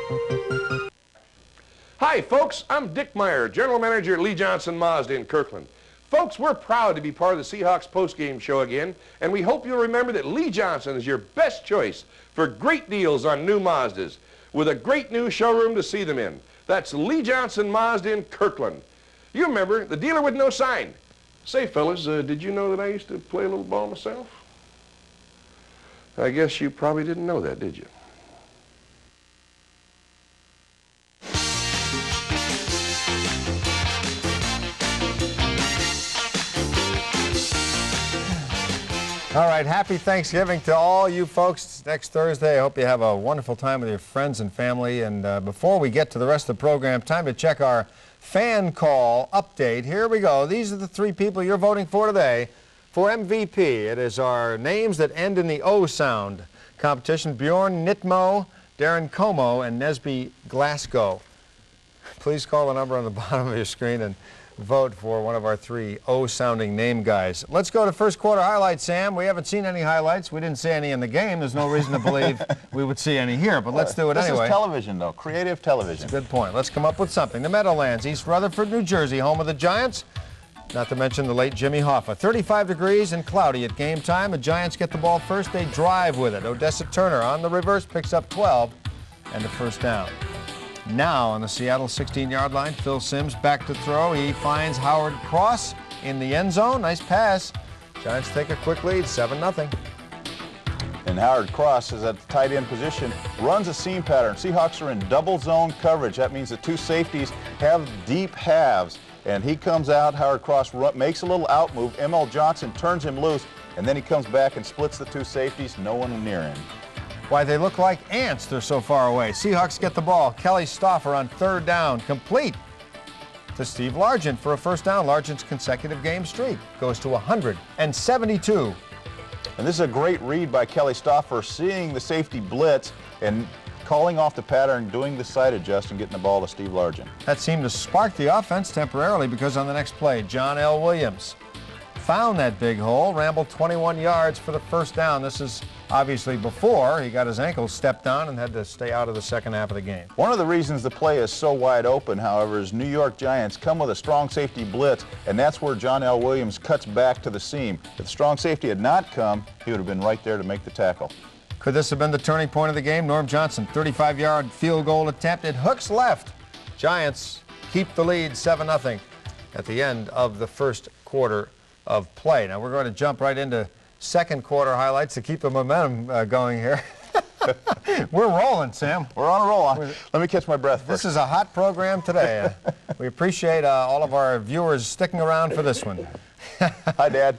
Hi, folks. I'm Dick Meyer, General Manager at Lee Johnson Mazda in Kirkland. Folks, we're proud to be part of the Seahawks postgame show again, and we hope you'll remember that Lee Johnson is your best choice for great deals on new Mazdas, with a great new showroom to see them in. That's Lee Johnson Mazda in Kirkland. You remember, the dealer with no sign. Say, fellas, did you know that I used to play a little ball myself? I guess you probably didn't know that, did you? All right, happy Thanksgiving to all you folks next Thursday. I hope you have a wonderful time with your friends and family. And before we get to the rest of the program, time to check our fan call update. Here we go. These are the three people you're voting for today for MVP. It is our names that end in the O sound competition: Bjorn Nitmo, Darren Como, and Nesby Glasgow. Please call the number on the bottom of your screen and vote for one of our three O-sounding name guys. Let's go to first quarter highlights, Sam. We haven't seen any highlights. We didn't see any in the game. There's no reason to believe we would see any here, but let's do it anyway. This is television, though. Creative television. That's a good point. Let's come up with something. The Meadowlands, East Rutherford, New Jersey, home of the Giants. Not to mention the late Jimmy Hoffa. 35 degrees and cloudy at game time. The Giants get the ball first. They drive with it. Odessa Turner on the reverse picks up 12 and a first down. Now on the Seattle 16-yard line, Phil Simms back to throw. He finds Howard Cross in the end zone. Nice pass. Giants take a quick lead, 7-0. And Howard Cross is at the tight end position, runs a seam pattern. Seahawks are in double zone coverage. That means the two safeties have deep halves. And he comes out, Howard Cross makes a little out move. M.L. Johnson turns him loose, and then he comes back and splits the two safeties. No one near him. Why, they look like ants. They're so far away. Seahawks get the ball. Kelly Stauffer on third down, complete to Steve Largent for a first down. Largent's consecutive game streak goes to 172. And this is a great read by Kelly Stauffer, seeing the safety blitz and calling off the pattern, doing the side adjust, and getting the ball to Steve Largent. That seemed to spark the offense temporarily, because on the next play, John L. Williams found that big hole, rambled 21 yards for the first down. This is obviously before he got his ankle stepped on and had to stay out of the second half of the game. One of the reasons the play is so wide open, however, is New York Giants come with a strong safety blitz, and that's where John L. Williams cuts back to the seam. If the strong safety had not come, he would have been right there to make the tackle. Could this have been the turning point of the game? Norm Johnson, 35-yard field goal attempt. It hooks left. Giants keep the lead 7-0 at the end of the first quarter of play. Now we're going to jump right into second quarter highlights to keep the momentum going here. We're rolling, Sam. We're on a roll. Let me catch my breath first. This is a hot program today. We appreciate all of our viewers sticking around for this one. Hi, Dad.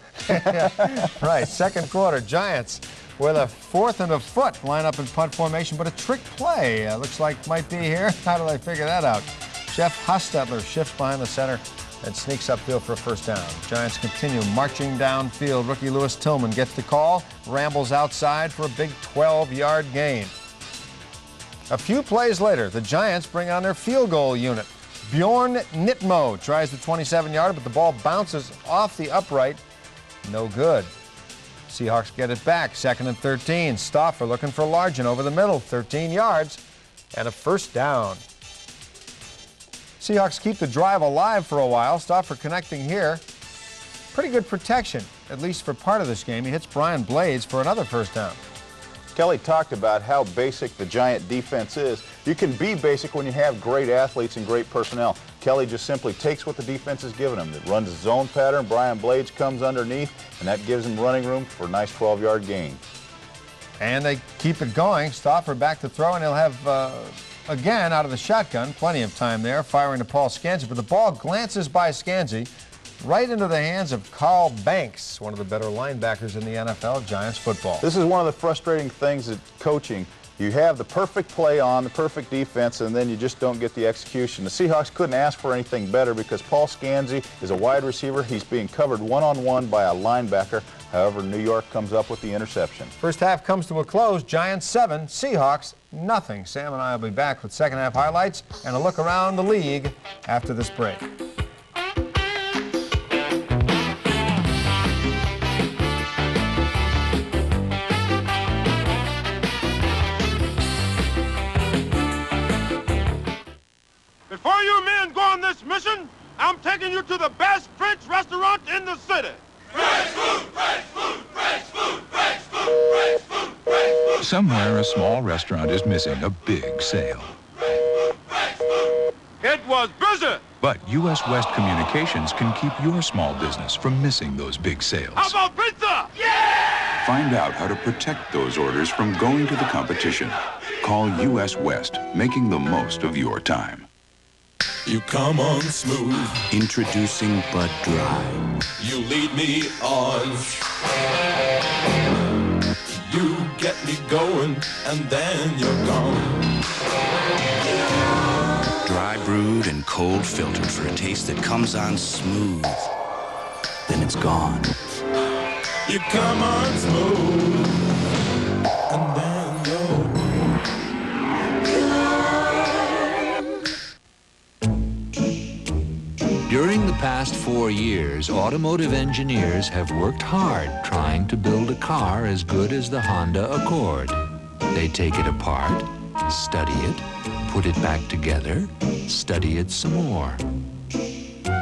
Right, second quarter, Giants with a 4th and a foot, line up in punt formation, but a trick play looks like might be here. How did I figure that out? Jeff Hostetler shifts behind the center and sneaks upfield for a first down. Giants continue marching downfield. Rookie Lewis Tillman gets the call, rambles outside for a big 12-yard gain. A few plays later, the Giants bring on their field goal unit. Bjorn Nitmo tries the 27-yard, but the ball bounces off the upright. No good. Seahawks get it back, 2nd and 13. Stauffer looking for Largent over the middle, 13 yards, and a first down. Seahawks keep the drive alive for a while. Stauffer connecting here. Pretty good protection, at least for part of this game. He hits Brian Blades for another first down. Kelly talked about how basic the Giant defense is. You can be basic when you have great athletes and great personnel. Kelly just simply takes what the defense is giving him. It runs a zone pattern. Brian Blades comes underneath, and that gives him running room for a nice 12-yard gain. And they keep it going. Stauffer back to throw, and he'll have, again, out of the shotgun, plenty of time there, firing to Paul Scanzi. But the ball glances by Scanzi right into the hands of Carl Banks, one of the better linebackers in the NFL, Giants football. This is one of the frustrating things at coaching. You have the perfect play on, the perfect defense, and then you just don't get the execution. The Seahawks couldn't ask for anything better because Paul Scanzi is a wide receiver. He's being covered one-on-one by a linebacker. However, New York comes up with the interception. First half comes to a close. Giants 7, Seahawks nothing. Sam and I will be back with second half highlights and a look around the league after this break. Before you men go on this mission, I'm taking you to the best French restaurant in the city. French food, French food, French food, French food, French food, French food. Somewhere a small restaurant is missing a big sale. It was busy. But U.S. West Communications can keep your small business from missing those big sales. How about pizza? Yeah! Find out how to protect those orders from going to the competition. Call U.S. West, making the most of your time. You come on smooth. Introducing Bud Dry. You lead me on. You get me going, and then you're gone. Dry brewed and cold filtered for a taste that comes on smooth. Then it's gone. You come on smooth, and then you're gone. During the past 4 years, automotive engineers have worked hard trying to build a car as good as the Honda Accord. They take it apart, study it, put it back together, study it some more.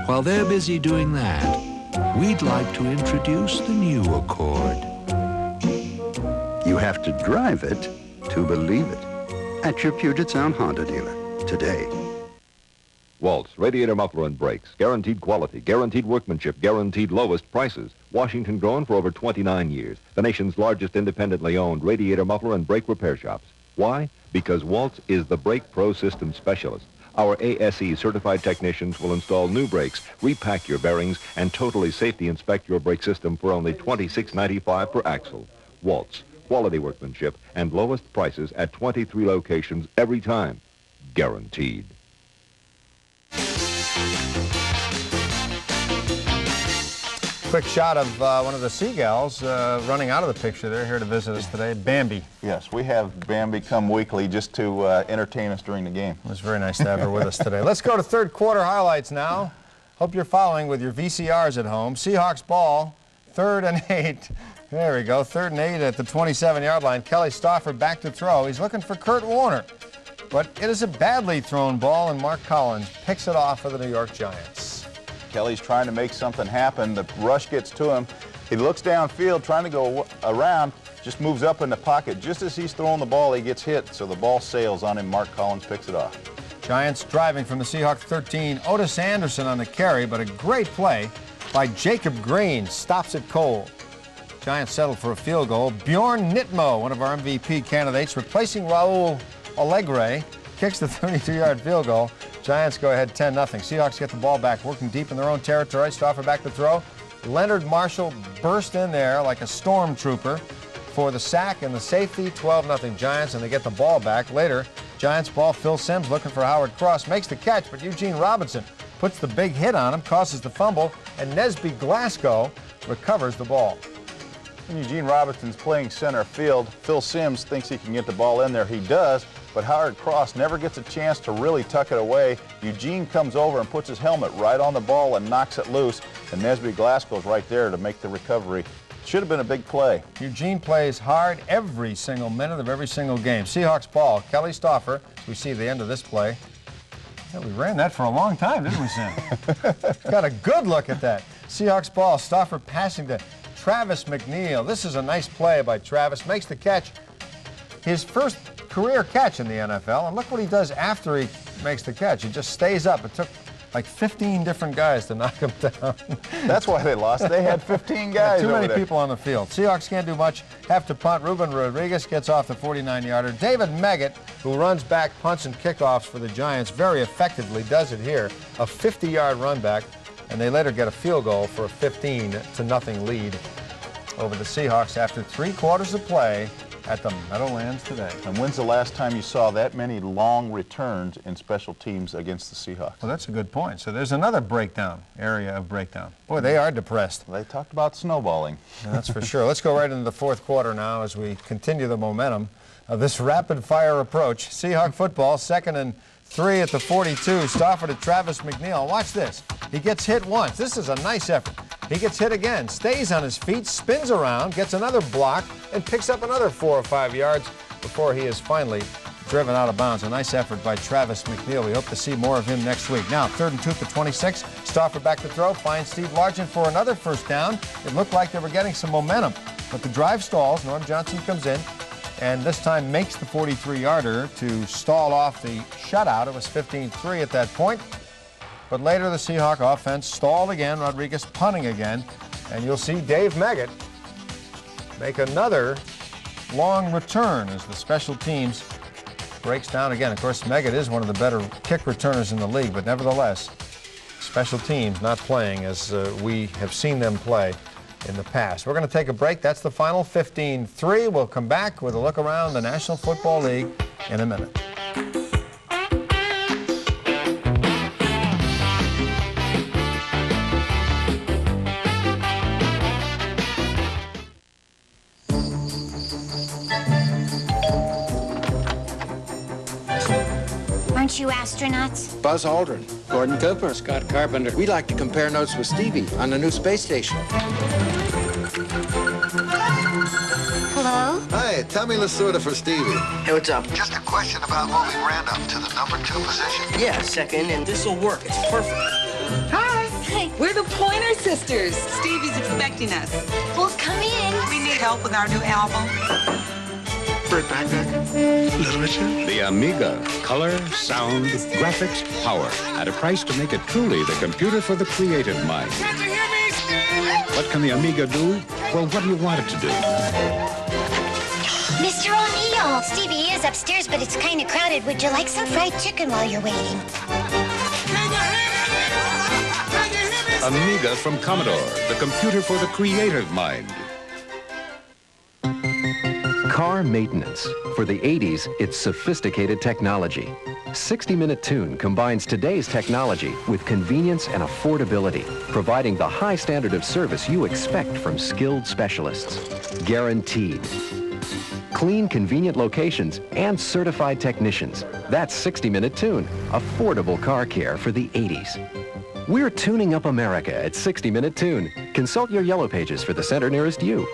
While they're busy doing that, we'd like to introduce the new Accord. You have to drive it to believe it. At your Puget Sound Honda dealer today. Waltz, radiator muffler and brakes. Guaranteed quality, guaranteed workmanship, guaranteed lowest prices. Washington grown for over 29 years. The nation's largest independently owned radiator muffler and brake repair shops. Why? Because Waltz is the Brake Pro System specialist. Our ASE certified technicians will install new brakes, repack your bearings, and totally safety inspect your brake system for only $26.95 per axle. Waltz, quality workmanship, and lowest prices at 23 locations every time. Guaranteed. Quick shot of one of the seagulls running out of the picture there, here to visit us today, Bambi. Yes, we have Bambi come weekly just to entertain us during the game. It was very nice to have her with us today. Let's go to third quarter highlights now. Hope you're following with your VCRs at home. Seahawks ball, 3rd and 8. There we go, 3rd and 8 at the 27-yard line. Kelly Stauffer back to throw. He's looking for Kurt Warner. But it is a badly thrown ball, and Mark Collins picks it off for the New York Giants. Kelly's trying to make something happen. The rush gets to him. He looks downfield, trying to go around, just moves up in the pocket. Just as he's throwing the ball, he gets hit, so the ball sails on him. Mark Collins picks it off. Giants driving from the Seahawks 13. Otis Anderson on the carry, but a great play by Jacob Green. Stops it cold. Giants settle for a field goal. Bjorn Nitmo, one of our MVP candidates, replacing Raul Allegre, kicks the 32-yard field goal. Giants go ahead 10-0. Seahawks get the ball back, working deep in their own territory. Stauffer back to throw. Leonard Marshall burst in there like a stormtrooper for the sack and the safety. 12-0 Giants, and they get the ball back. Later, Giants ball. Phil Simms looking for Howard Cross. Makes the catch, but Eugene Robinson puts the big hit on him, causes the fumble, and Nesby Glasgow recovers the ball. Eugene Robinson's playing center field. Phil Simms thinks he can get the ball in there. He does, but Howard Cross never gets a chance to really tuck it away. Eugene comes over and puts his helmet right on the ball and knocks it loose, and Nesby Glasgow's right there to make the recovery. Should have been a big play. Eugene plays hard every single minute of every single game. Seahawks ball. Kelly Stauffer. We see the end of this play. Yeah, we ran that for a long time, didn't we, Sam? Got a good look at that. Seahawks ball. Stauffer passing to Travis McNeil. This is a nice play by Travis. Makes the catch. His first career catch in the NFL. And look what he does after he makes the catch. He just stays up. It took like 15 different guys to knock them down. That's why they lost. They had 15 guys Too over many there. people on the field. Seahawks can't do much. Have to punt. Ruben Rodriguez gets off the 49-yarder. David Meggett, who runs back punts and kickoffs for the Giants very effectively, does it here. A 50-yard run back, and they later get a field goal for a 15-0 lead over the Seahawks after 3 quarters of play at the Meadowlands today. And when's the last time you saw that many long returns in special teams against the Seahawks? Well, that's a good point. So there's another area of breakdown. Boy, they are depressed. They talked about snowballing. That's for sure. Let's go right into the fourth quarter now as we continue the momentum of this rapid-fire approach. Seahawk football, 2nd and 3 at the 42. Stafford to Travis McNeil. Watch this. He gets hit once. This is a nice effort. He gets hit again, stays on his feet, spins around, gets another block, and picks up another 4 or 5 yards before he is finally driven out of bounds. A nice effort by Travis McNeil. We hope to see more of him next week. Now, 3rd and 2 at the 26. Stafford back to throw, finds Steve Largent for another first down. It looked like they were getting some momentum, but the drive stalls. Norm Johnson comes in, and this time makes the 43-yarder to stall off the shutout. It was 15-3 at that point. But later the Seahawk offense stalled again, Rodriguez punting again, and you'll see Dave Meggett make another long return as the special teams breaks down again. Of course, Meggett is one of the better kick returners in the league, but nevertheless, special teams not playing as we have seen them play in the past. We're going to take a break. That's the final, 15-3. We'll come back with a look around the National Football League in a minute. Aren't you astronauts? Buzz Aldrin, Gordon Cooper, Scott Carpenter. We like to compare notes with Stevie on the new space station. Hello? Hi, Tommy Lasorda for Stevie. Hey, what's up? Just a question about moving Randolph to the number 2 position. Yeah, second, and this'll work. It's perfect. Hi. Hey. We're the Pointer Sisters. Stevie's expecting us. Well, come in. We need help with our new album. Burt Backpack, literature. The Amiga. Color, sound, graphics, power. At a price to make it truly the computer for the creative mind. Can't you hear me, Steve? What can the Amiga do? Well, what do you want it to do? Mr. O'Neill, Stevie is upstairs, but it's kind of crowded. Would you like some fried chicken while you're waiting? Amiga from Commodore. The computer for the creative mind. Car maintenance. For the 80s, it's sophisticated technology. 60-Minute Tune combines today's technology with convenience and affordability, providing the high standard of service you expect from skilled specialists. Guaranteed. Clean, convenient locations and certified technicians. That's 60-Minute Tune, affordable car care for the 80s. We're tuning up America at 60-Minute Tune. Consult your yellow pages for the center nearest you.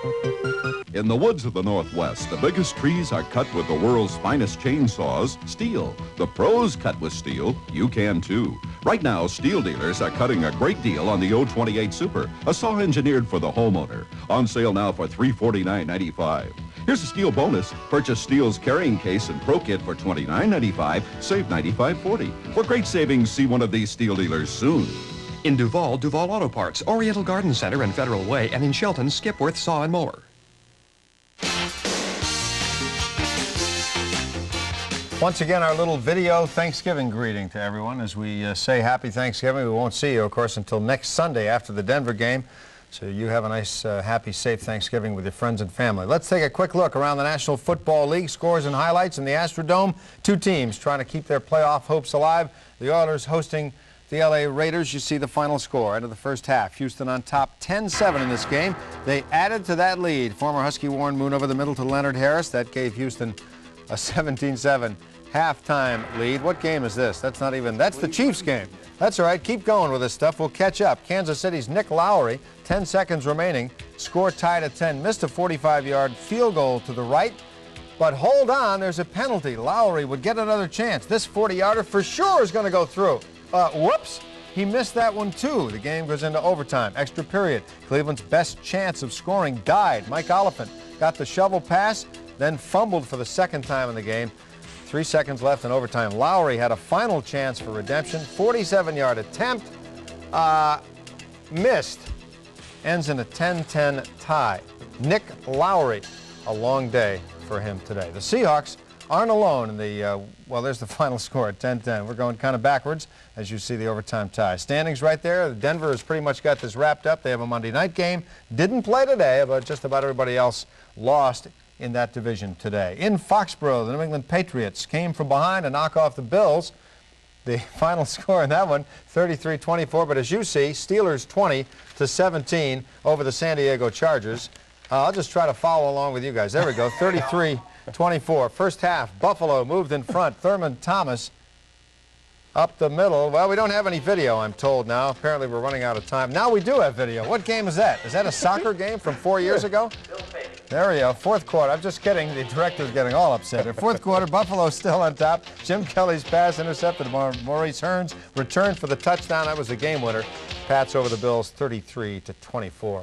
In the woods of the Northwest, the biggest trees are cut with the world's finest chainsaws, Steel. The pros cut with Steel. You can too. Right now, Steel dealers are cutting a great deal on the 028 Super, a saw engineered for the homeowner. On sale now for $349.95. Here's a Steel bonus. Purchase Steel's carrying case and Pro Kit for $29.95. Save $95.40. For great savings, see one of these Steel dealers soon. In Duval, Duval Auto Parts, Oriental Garden Center and Federal Way, and in Shelton, Skipworth Saw and Mower. Once again, our little video Thanksgiving greeting to everyone as we say Happy Thanksgiving. We won't see you, of course, until next Sunday after the Denver game. So you have a nice, happy, safe Thanksgiving with your friends and family. Let's take a quick look around the National Football League. Scores and highlights in the Astrodome. 2 teams trying to keep their playoff hopes alive. The Oilers hosting the LA Raiders. You see the final score end of the first half. Houston on top 10-7 in this game. They added to that lead. Former Husky Warren Moon over the middle to Leonard Harris. That gave Houston a 17-7 halftime lead. What game is this? That's the Chiefs game. That's all right. Keep going with this stuff. We'll catch up. Kansas City's Nick Lowry, 10 seconds remaining. Score tied at 10. Missed a 45-yard field goal to the right. But hold on, there's a penalty. Lowry would get another chance. This 40-yarder for sure is going to go through. Whoops. He missed that one too. The game goes into overtime. Extra period. Cleveland's best chance of scoring died. Mike Oliphant got the shovel pass, then fumbled for the second time in the game. 3 seconds left in overtime. Lowry had a final chance for redemption. 47-yard attempt. Missed. Ends in a 10-10 tie. Nick Lowry, a long day for him today. The Seahawks aren't alone in the, well, there's the final score at 10-10. We're going kind of backwards as you see the overtime tie. Standings right there. Denver has pretty much got this wrapped up. They have a Monday night game. Didn't play today, but just about everybody else lost in that division today. In Foxborough, the New England Patriots came from behind to knock off the Bills. The final score in that one, 33-24, but as you see, Steelers 20-17 over the San Diego Chargers. I'll just try to follow along with you guys. There we go, 33-24. First half, Buffalo moved in front. Thurman Thomas up the middle. Well, we don't have any video, I'm told now. Apparently, we're running out of time. Now we do have video. What game is that? Is that a soccer game from 4 years ago? There we go. Fourth quarter. I'm just kidding. The director's getting all upset. In fourth quarter, Buffalo's still on top. Jim Kelly's pass intercepted. Maurice Hearns returned for the touchdown. That was the game winner. Pats over the Bills 33-24.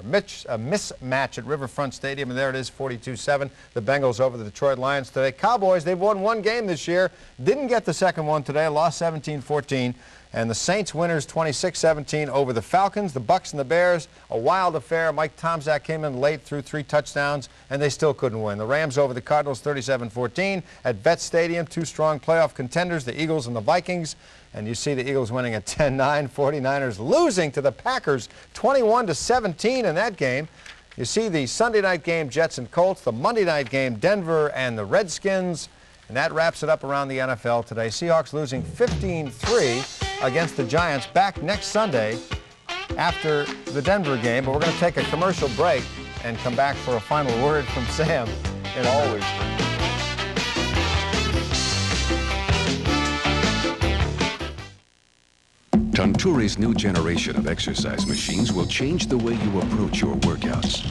A mismatch at Riverfront Stadium, and there it is, 42-7. The Bengals over the Detroit Lions today. Cowboys, they've won one game this year. Didn't get the second one today. Lost 17-14. And the Saints winners 26-17 over the Falcons. The Bucs and the Bears, a wild affair. Mike Tomczak came in late, threw 3 touchdowns, and they still couldn't win. The Rams over the Cardinals 37-14. At Vet Stadium, 2 strong playoff contenders, the Eagles and the Vikings. And you see the Eagles winning at 10-9. 49ers losing to the Packers 21-17 in that game. You see the Sunday night game, Jets and Colts. The Monday night game, Denver and the Redskins. And that wraps it up around the NFL today. Seahawks losing 15-3 against the Giants. Back next Sunday after the Denver game. But we're going to take a commercial break and come back for a final word from Sam. And always. Tonturi's new generation of exercise machines will change the way you approach your workouts.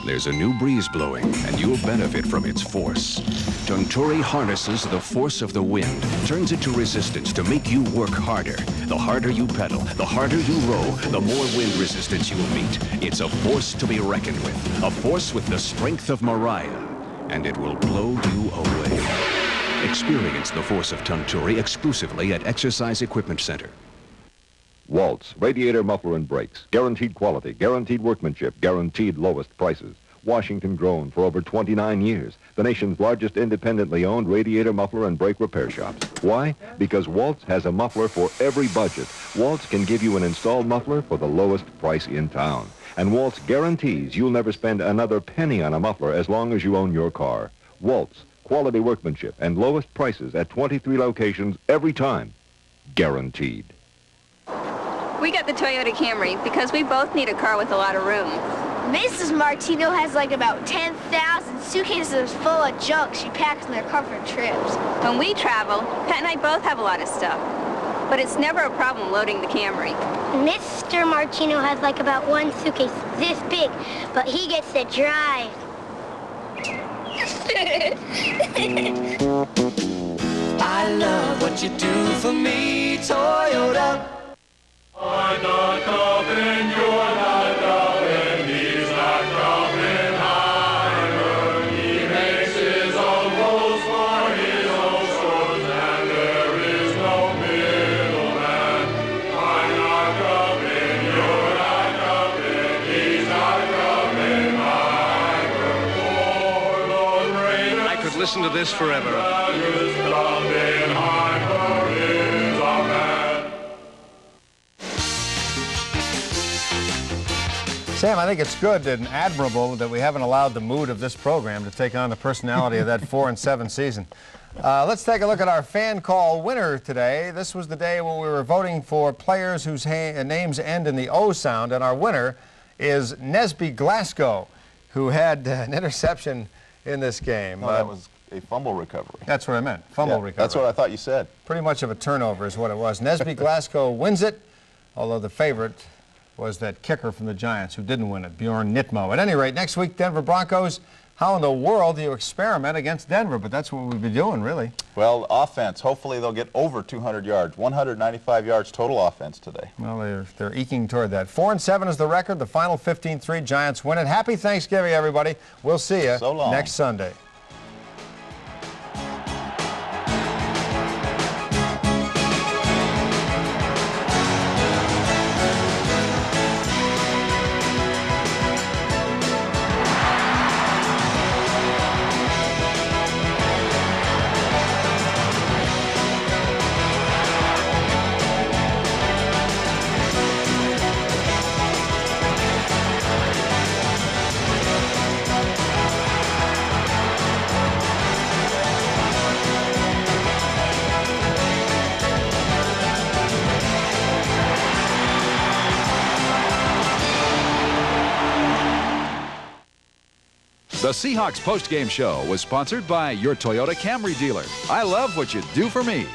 There's a new breeze blowing, and you'll benefit from its force. Tonturi harnesses the force of the wind, turns it to resistance to make you work harder. The harder you pedal, the harder you row, the more wind resistance you'll meet. It's a force to be reckoned with, a force with the strength of Mariah, and it will blow you away. Experience the force of Tonturi exclusively at Exercise Equipment Center. Waltz, radiator, muffler, and brakes. Guaranteed quality, guaranteed workmanship, guaranteed lowest prices. Washington grown for over 29 years. The nation's largest independently owned radiator, muffler, and brake repair shops. Why? Because Waltz has a muffler for every budget. Waltz can give you an installed muffler for the lowest price in town. And Waltz guarantees you'll never spend another penny on a muffler as long as you own your car. Waltz, quality workmanship, and lowest prices at 23 locations every time. Guaranteed. We got the Toyota Camry because we both need a car with a lot of room. Mrs. Martino has like about 10,000 suitcases full of junk she packs in her car for trips. When we travel, Pat and I both have a lot of stuff. But it's never a problem loading the Camry. Mr. Martino has like about 1 suitcase this big, but he gets to drive. I love what you do for me, Toyota. I'm not coming, you're not coming, he's not coming either. He makes his own rules for his own stores, and there is no middleman. I'm not coming, you're not coming, he's not coming either. For the rain I could listen to this forever. is coming higher is a man. Sam, I think it's good and admirable that we haven't allowed the mood of this program to take on the personality of that 4-7 season. Let's take a look at our fan call winner today. This was the day when we were voting for players whose names end in the O sound, and our winner is Nesby Glasgow, who had an interception in this game. No, that was a fumble recovery. That's what I meant, fumble recovery. That's what I thought you said. Pretty much of a turnover is what it was. Nesby Glasgow wins it, although the favorite was that kicker from the Giants who didn't win it, Bjorn Nitmo. At any rate, next week, Denver Broncos. How in the world do you experiment against Denver? But that's what we'll be doing, really. Well, offense, hopefully they'll get over 200 yards, 195 yards total offense today. Well, they're eking toward that. 4-7 is the record. The final 15-3, Giants win it. Happy Thanksgiving, everybody. We'll see you So long. next Sunday. The Seahawks postgame show was sponsored by your Toyota Camry dealer. I love what you do for me.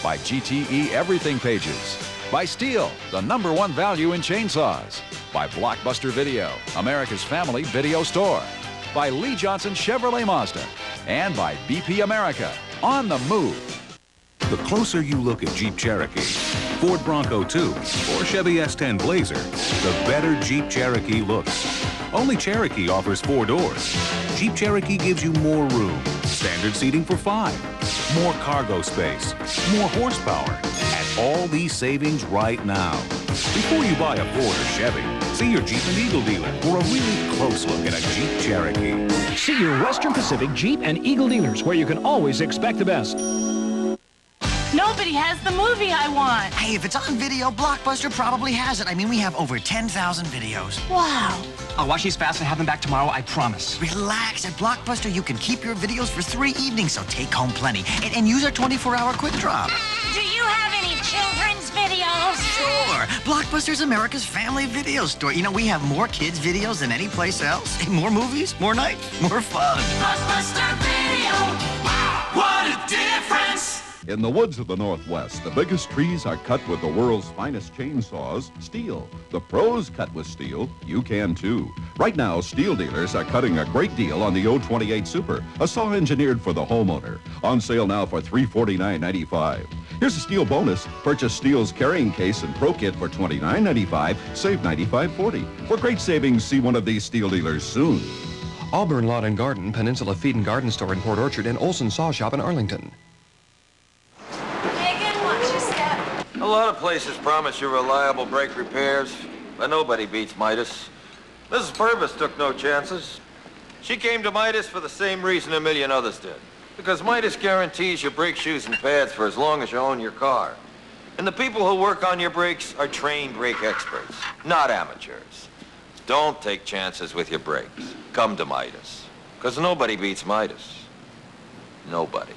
By GTE Everything Pages. By Steel, the #1 value in chainsaws. By Blockbuster Video, America's family video store. By Lee Johnson Chevrolet Mazda. And by BP America, on the move. The closer you look at Jeep Cherokee, Ford Bronco 2, or Chevy S10 Blazer, the better Jeep Cherokee looks. Only Cherokee offers 4 doors. Jeep Cherokee gives you more room, standard seating for 5, more cargo space, more horsepower, and all these savings right now. Before you buy a Ford or Chevy, see your Jeep and Eagle dealer for a really close look at a Jeep Cherokee. See your Western Pacific Jeep and Eagle dealers, where you can always expect the best. Nobody has the movie I want. Hey, if it's on video, Blockbuster probably has it. I mean, we have over 10,000 videos. Wow. I'll watch these fast and have them back tomorrow, I promise. Relax. At Blockbuster, you can keep your videos for 3 evenings, so take home plenty. And use our 24-hour quick drop. Do you have any children's videos? Sure. Blockbuster's America's family video store. You know, we have more kids' videos than any place else. More movies, more nights, more fun. Blockbuster Video. Wow, what a difference! In the woods of the Northwest, the biggest trees are cut with the world's finest chainsaws, Steel. The pros cut with Steel. You can too. Right now, Steel dealers are cutting a great deal on the 028 Super, a saw engineered for the homeowner. On sale now for $349.95. Here's a Steel bonus. Purchase Steel's carrying case and Pro Kit for $29.95. Save $95.40. For great savings, see one of these Steel dealers soon. Auburn Lawn and Garden, Peninsula Feed and Garden Store in Port Orchard, and Olson Saw Shop in Arlington. A lot of places promise you reliable brake repairs, but nobody beats Midas. Mrs. Purvis took no chances. She came to Midas for the same reason a million others did. Because Midas guarantees you brake shoes and pads for as long as you own your car. And the people who work on your brakes are trained brake experts, not amateurs. Don't take chances with your brakes. Come to Midas. Because nobody beats Midas. Nobody.